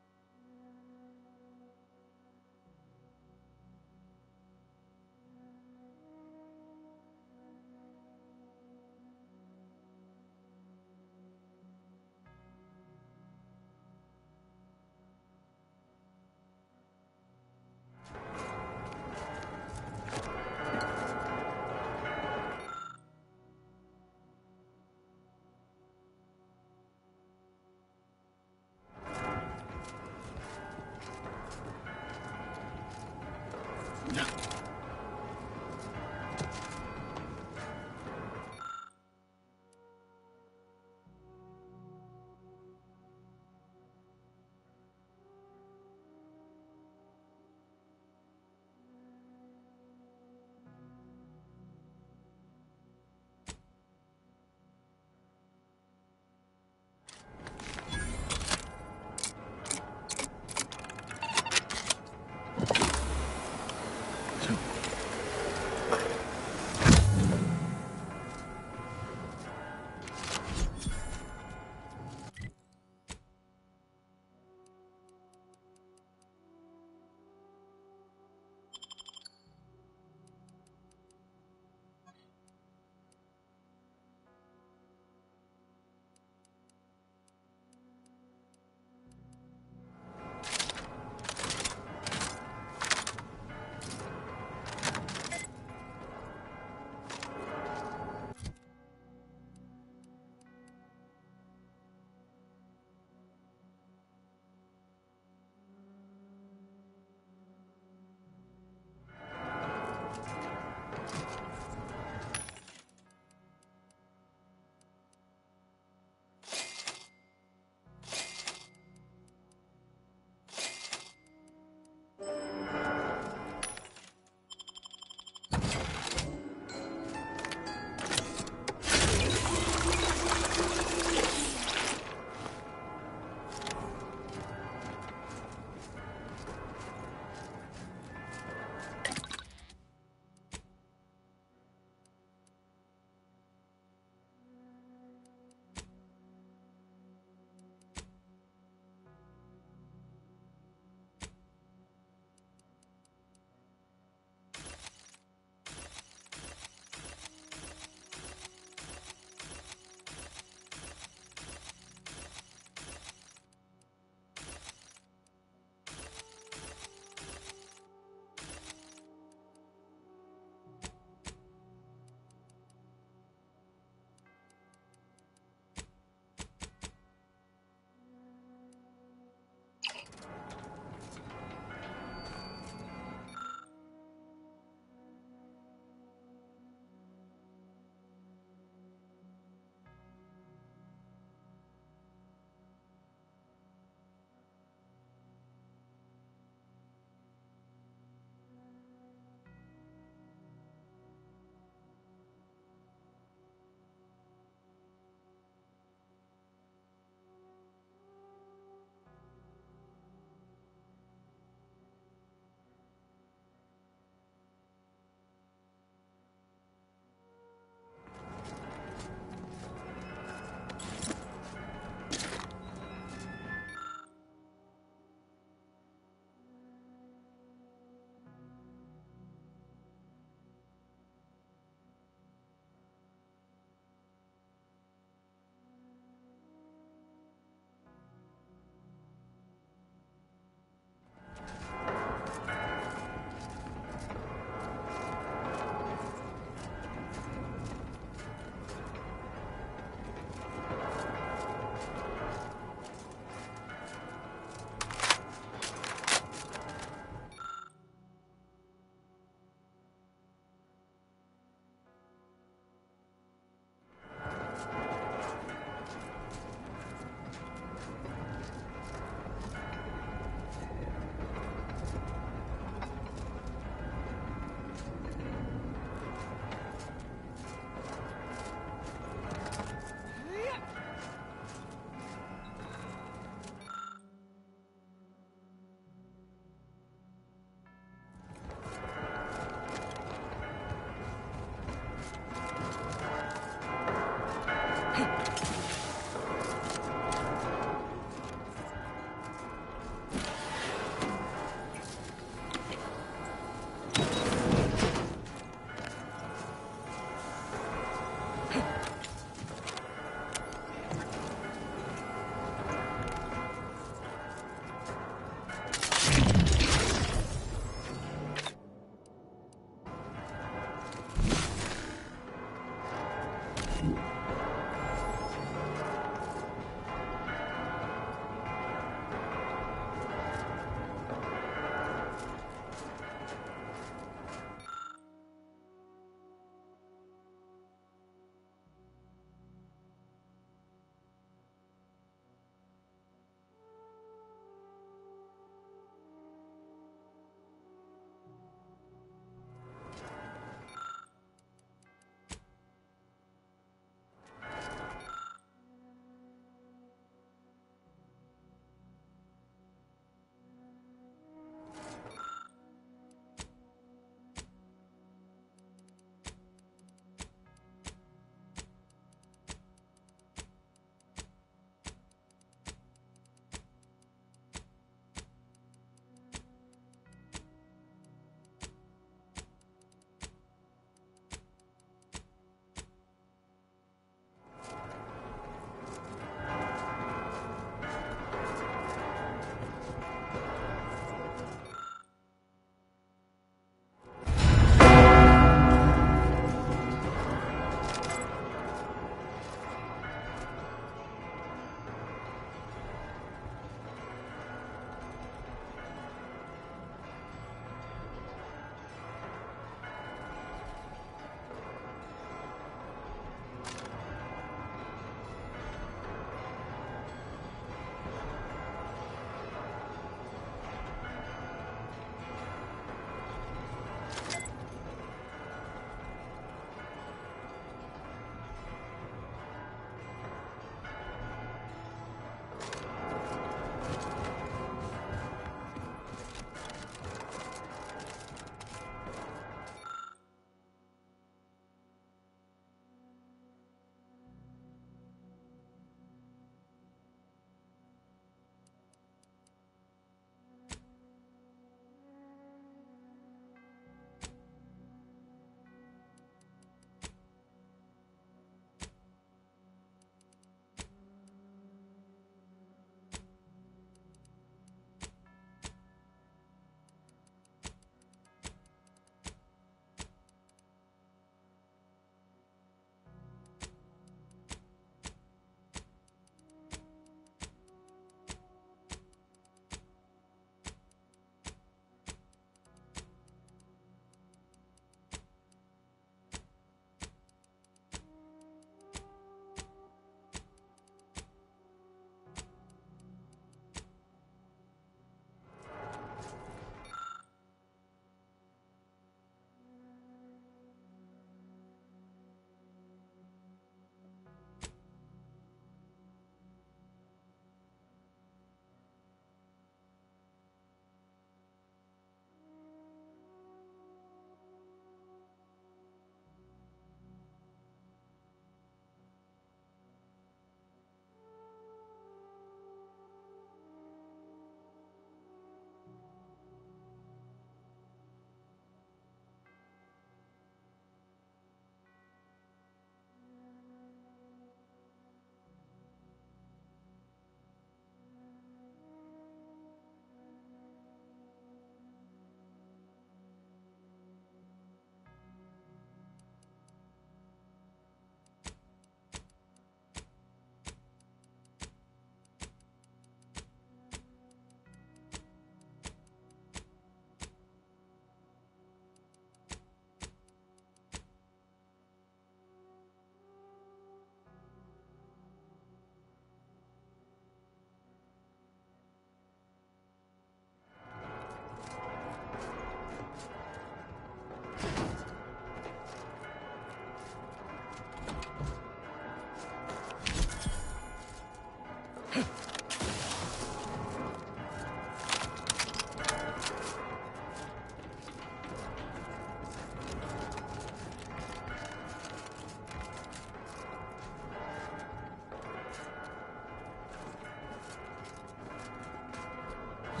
I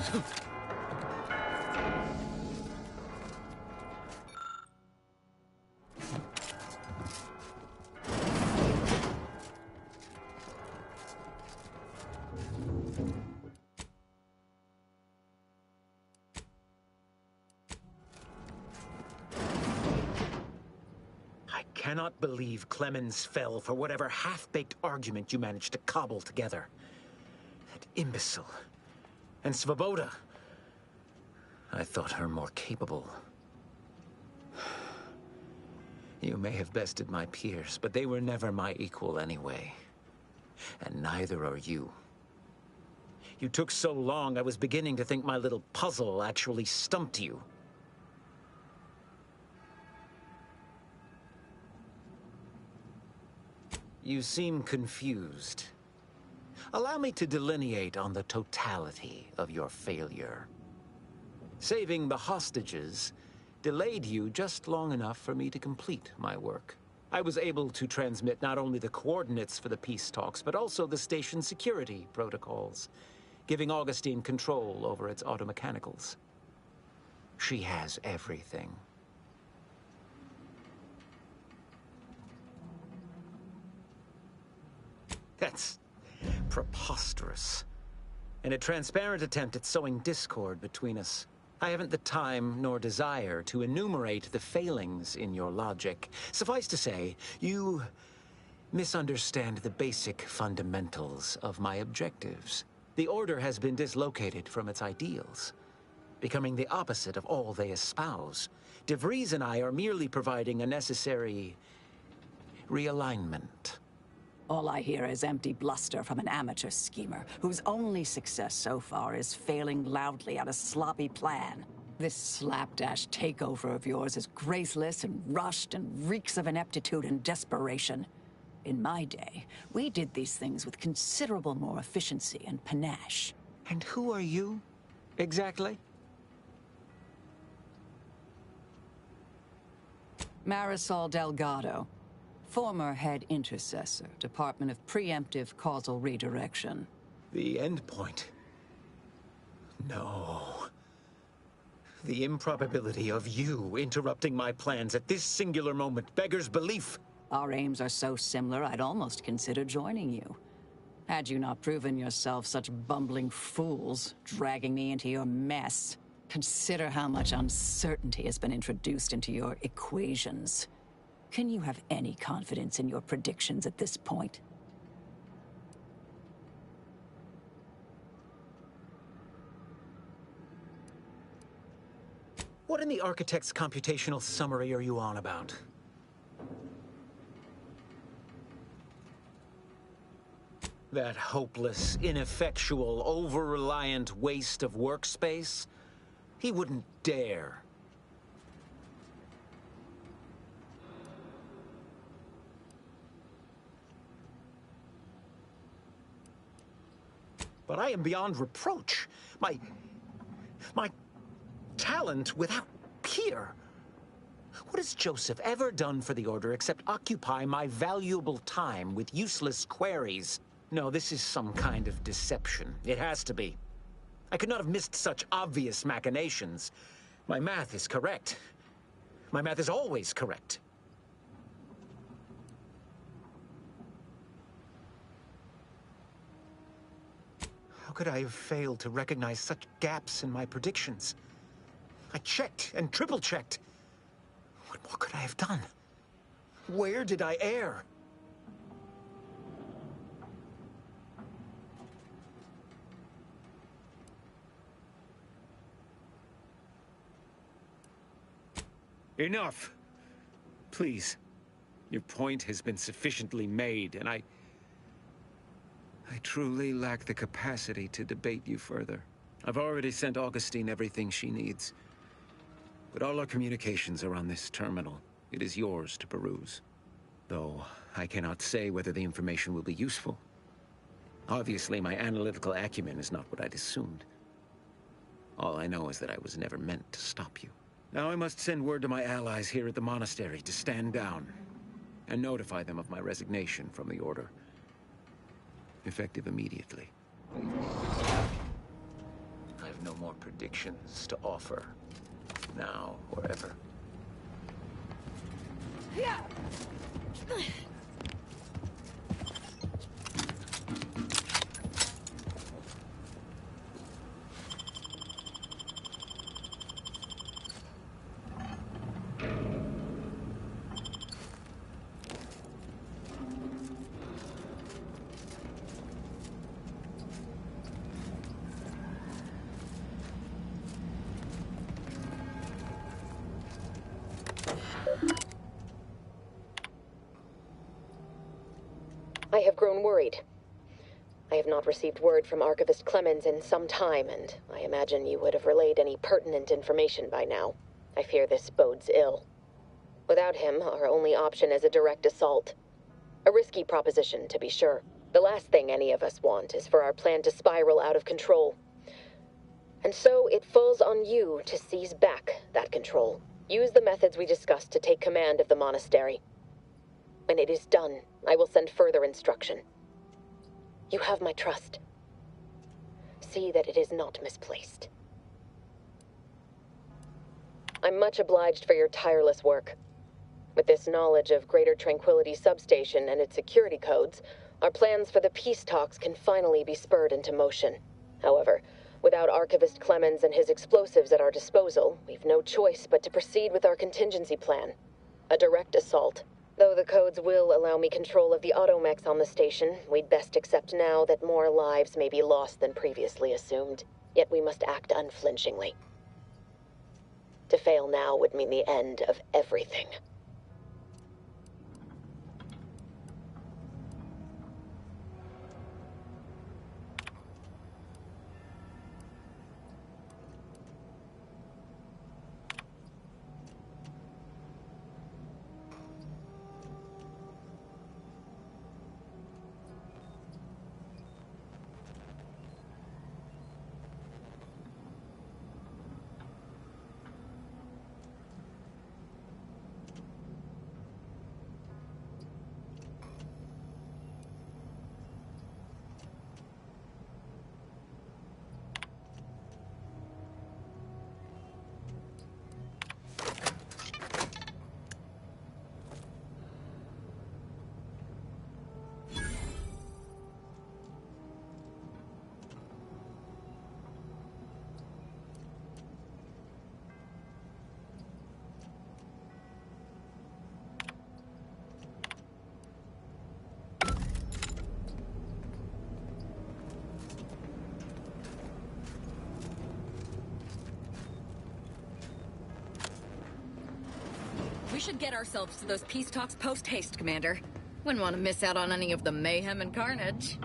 cannot believe Clemens fell for whatever half-baked argument you managed to cobble together. That imbecile. And Svoboda. I thought her more capable. You may have bested my peers, but they were never my equal anyway. And neither are you. You took so long, I was beginning to think my little puzzle actually stumped you. You seem confused. Allow me to delineate on the totality of your failure. Saving the hostages delayed you just long enough for me to complete my work. I was able to transmit not only the coordinates for the peace talks, but also the station security protocols, giving Augustine control over its automechanicals. She has everything. That's preposterous. In a transparent attempt at sowing discord between us. I haven't the time nor desire to enumerate the failings in your logic. Suffice to say, you misunderstand the basic fundamentals of my objectives. The Order has been dislocated from its ideals, becoming the opposite of all they espouse. De Vries and I are merely providing a necessary realignment. All I hear is empty bluster from an amateur schemer whose only success so far is failing loudly at a sloppy plan. This slapdash takeover of yours is graceless and rushed and reeks of ineptitude and desperation. In my day, we did these things with considerable more efficiency and panache. And who are you, exactly? Marisol Delgado. Former head intercessor, Department of Preemptive Causal Redirection. The endpoint? No. The improbability of you interrupting my plans at this singular moment beggars belief. Our aims are so similar, I'd almost consider joining you. Had you not proven yourself such bumbling fools, dragging me into your mess. Consider how much uncertainty has been introduced into your equations. Can you have any confidence in your predictions at this point? What in the Architect's computational summary are you on about? That hopeless, ineffectual, over-reliant waste of workspace? He wouldn't dare. But I am beyond reproach. My talent without peer. What has Joseph ever done for the Order except occupy my valuable time with useless queries? No, this is some kind of deception. It has to be. I could not have missed such obvious machinations. My math is correct. My math is always correct. How could I have failed to recognize such gaps in my predictions? I checked and triple-checked. What more could I have done? Where did I err? Enough! Please. Your point has been sufficiently made, and I truly lack the capacity to debate you further. I've already sent Augustine everything she needs. But all our communications are on this terminal. It is yours to peruse. Though I cannot say whether the information will be useful. Obviously, my analytical acumen is not what I'd assumed. All I know is that I was never meant to stop you. Now I must send word to my allies here at the monastery to stand down and notify them of my resignation from the Order. Effective immediately. I've have no more predictions to offer, now or ever. Yeah. I have grown worried. I have not received word from Archivist Clemens in some time, and I imagine you would have relayed any pertinent information by now. I fear this bodes ill. Without him, our only option is a direct assault. A risky proposition, to be sure. The last thing any of us want is for our plan to spiral out of control. And so it falls on you to seize back that control. Use the methods we discussed to take command of the monastery. When it is done, I will send further instruction. You have my trust. See that it is not misplaced. I'm much obliged for your tireless work. With this knowledge of Greater Tranquility Substation and its security codes, our plans for the peace talks can finally be spurred into motion. However, without Archivist Clemens and his explosives at our disposal, we've no choice but to proceed with our contingency plan. A direct assault. Though the codes will allow me control of the automechs on the station, we'd best accept now that more lives may be lost than previously assumed. Yet we must act unflinchingly. To fail now would mean the end of everything. We should get ourselves to those peace talks post-haste, Commander. Wouldn't want to miss out on any of the mayhem and carnage.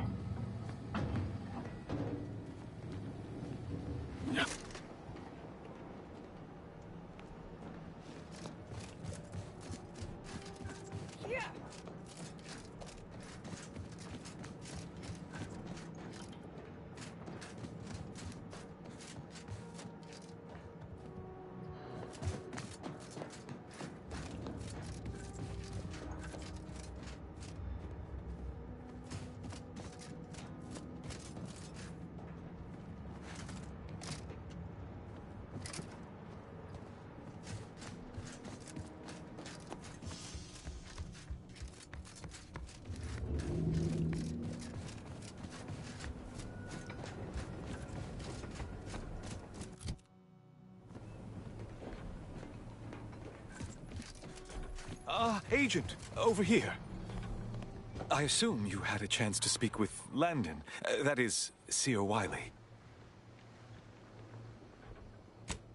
Agent, over here. I assume you had a chance to speak with Landon, that is, Seer Wiley.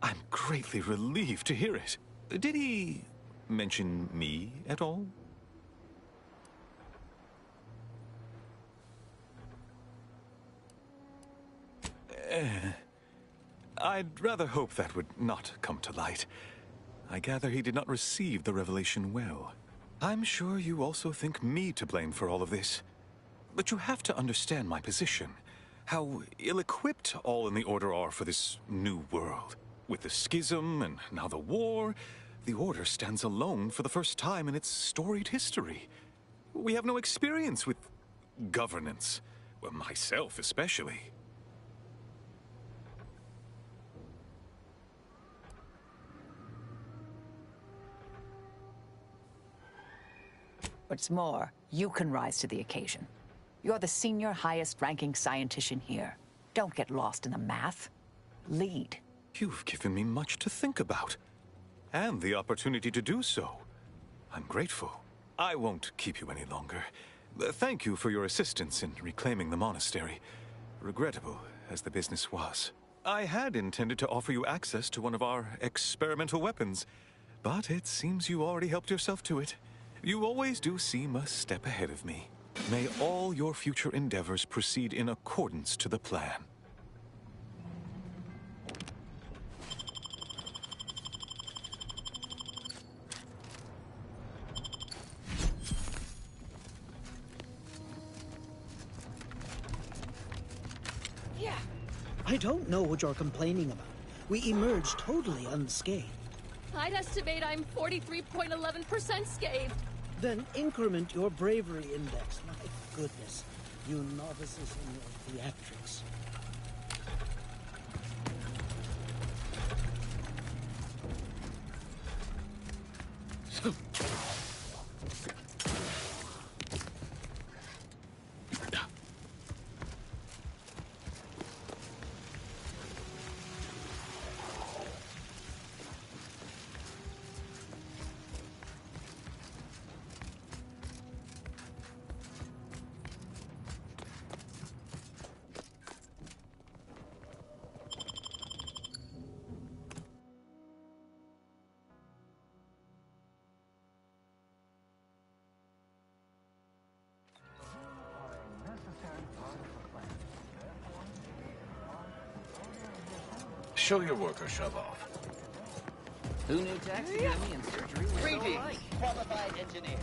I'm greatly relieved to hear it. Did he mention me at all? I'd rather hope that would not come to light. I gather he did not receive the revelation well. I'm sure you also think me to blame for all of this. But you have to understand my position. How ill-equipped all in the Order are for this new world. With the schism and now the war, the Order stands alone for the first time in its storied history. We have no experience with governance. Well, myself especially. What's more, you can rise to the occasion. You're the senior highest-ranking scientician here. Don't get lost in the math. Lead. You've given me much to think about. And the opportunity to do so. I'm grateful. I won't keep you any longer. Thank you for your assistance in reclaiming the monastery. Regrettable as the business was. I had intended to offer you access to one of our experimental weapons, but it seems you already helped yourself to it. You always do seem a step ahead of me. May all your future endeavors proceed in accordance to the plan. I don't know what you're complaining about. We emerged totally unscathed. I'd estimate I'm 43.11% scathed. Then increment your bravery index. My goodness, you novices in your theatrics. Show your work or shove off. Who knew taxidermy and surgery were so alike? Qualified engineer.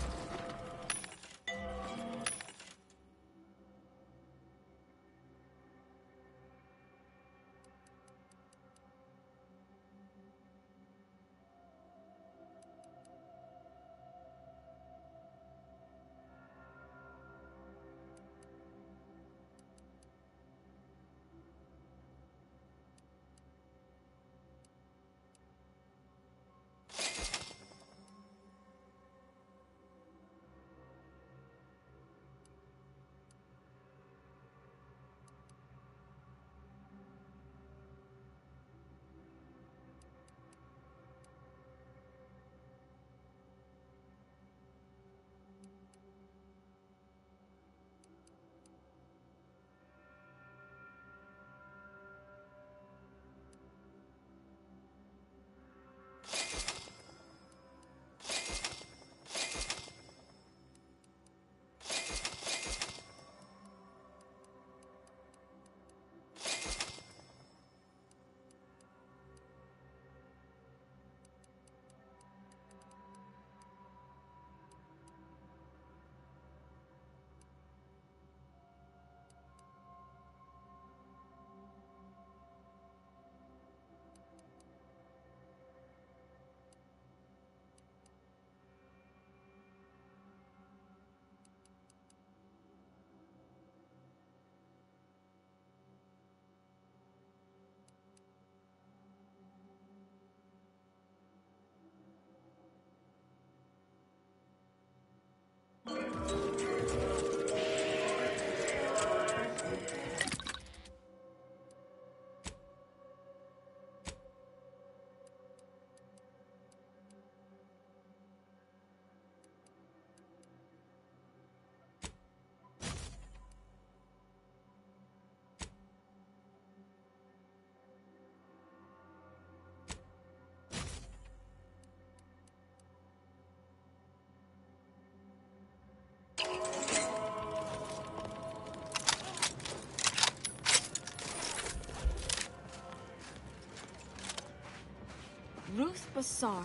Ruth Bassar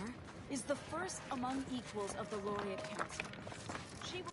is the first among equals of the Laureate Council. She will...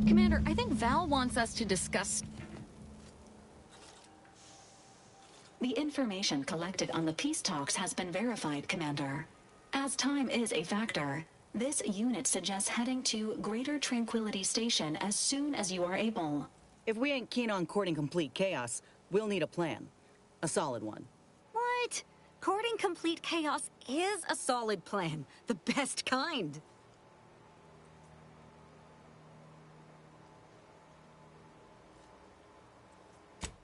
Commander, I think Val wants us to discuss... The information collected on the peace talks has been verified, Commander. As time is a factor, this unit suggests heading to Greater Tranquility Station as soon as you are able. If we ain't keen on courting complete chaos, we'll need a plan. A solid one. What? Courting complete chaos is a solid plan. The best kind.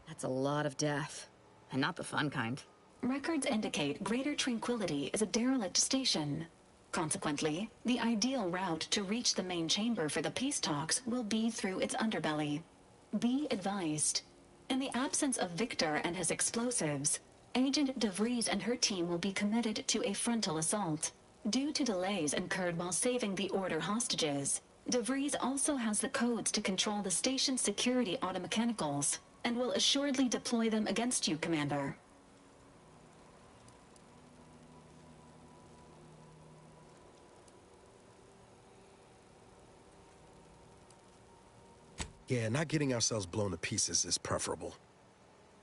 That's a lot of death. And not the fun kind. Records indicate Greater Tranquility is a derelict station. Consequently, the ideal route to reach the main chamber for the peace talks will be through its underbelly. Be advised. In the absence of Victor and his explosives, Agent DeVries and her team will be committed to a frontal assault. Due to delays incurred while saving the Order hostages, DeVries also has the codes to control the station's security automechanicals, and will assuredly deploy them against you, Commander. Yeah, not getting ourselves blown to pieces is preferable.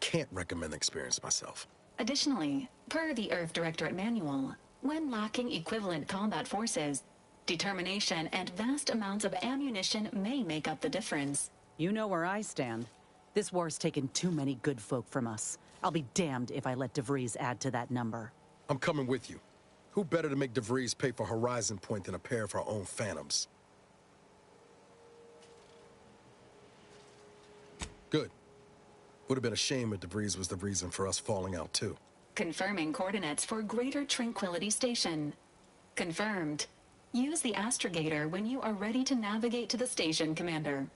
Can't recommend the experience myself. Additionally, per the Earth Directorate Manual, when lacking equivalent combat forces, determination and vast amounts of ammunition may make up the difference. You know where I stand. This war's taken too many good folk from us. I'll be damned if I let DeVries add to that number. I'm coming with you. Who better to make DeVries pay for Horizon Point than a pair of our own Phantoms? Good. Would have been a shame if DeVries was the reason for us falling out, too. Confirming coordinates for Greater Tranquility Station. Confirmed. Use the astrogator when you are ready to navigate to the station, Commander.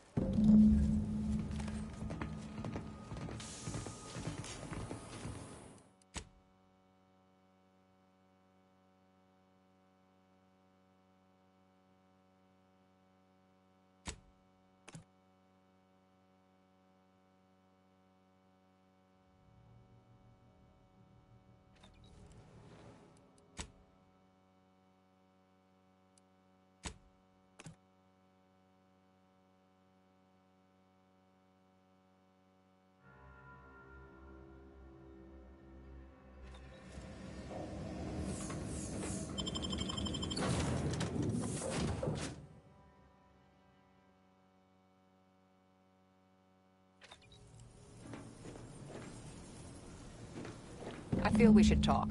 I feel we should talk.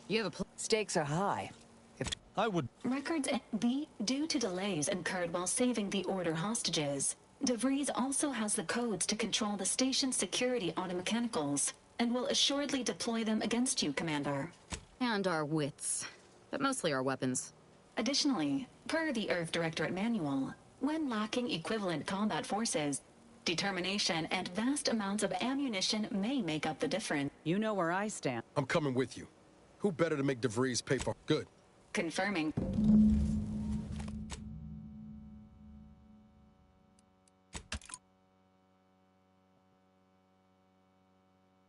You have a stakes are high. I would... Records B, due to delays incurred while saving the Order hostages, DeVries also has the codes to control the station's security automechanicals, and will assuredly deploy them against you, Commander. And our wits. But mostly our weapons. Additionally, per the Earth Directorate Manual, when lacking equivalent combat forces, determination and vast amounts of ammunition may make up the difference. You know where I stand. I'm coming with you. Who better to make DeVries pay for... Good. Confirming.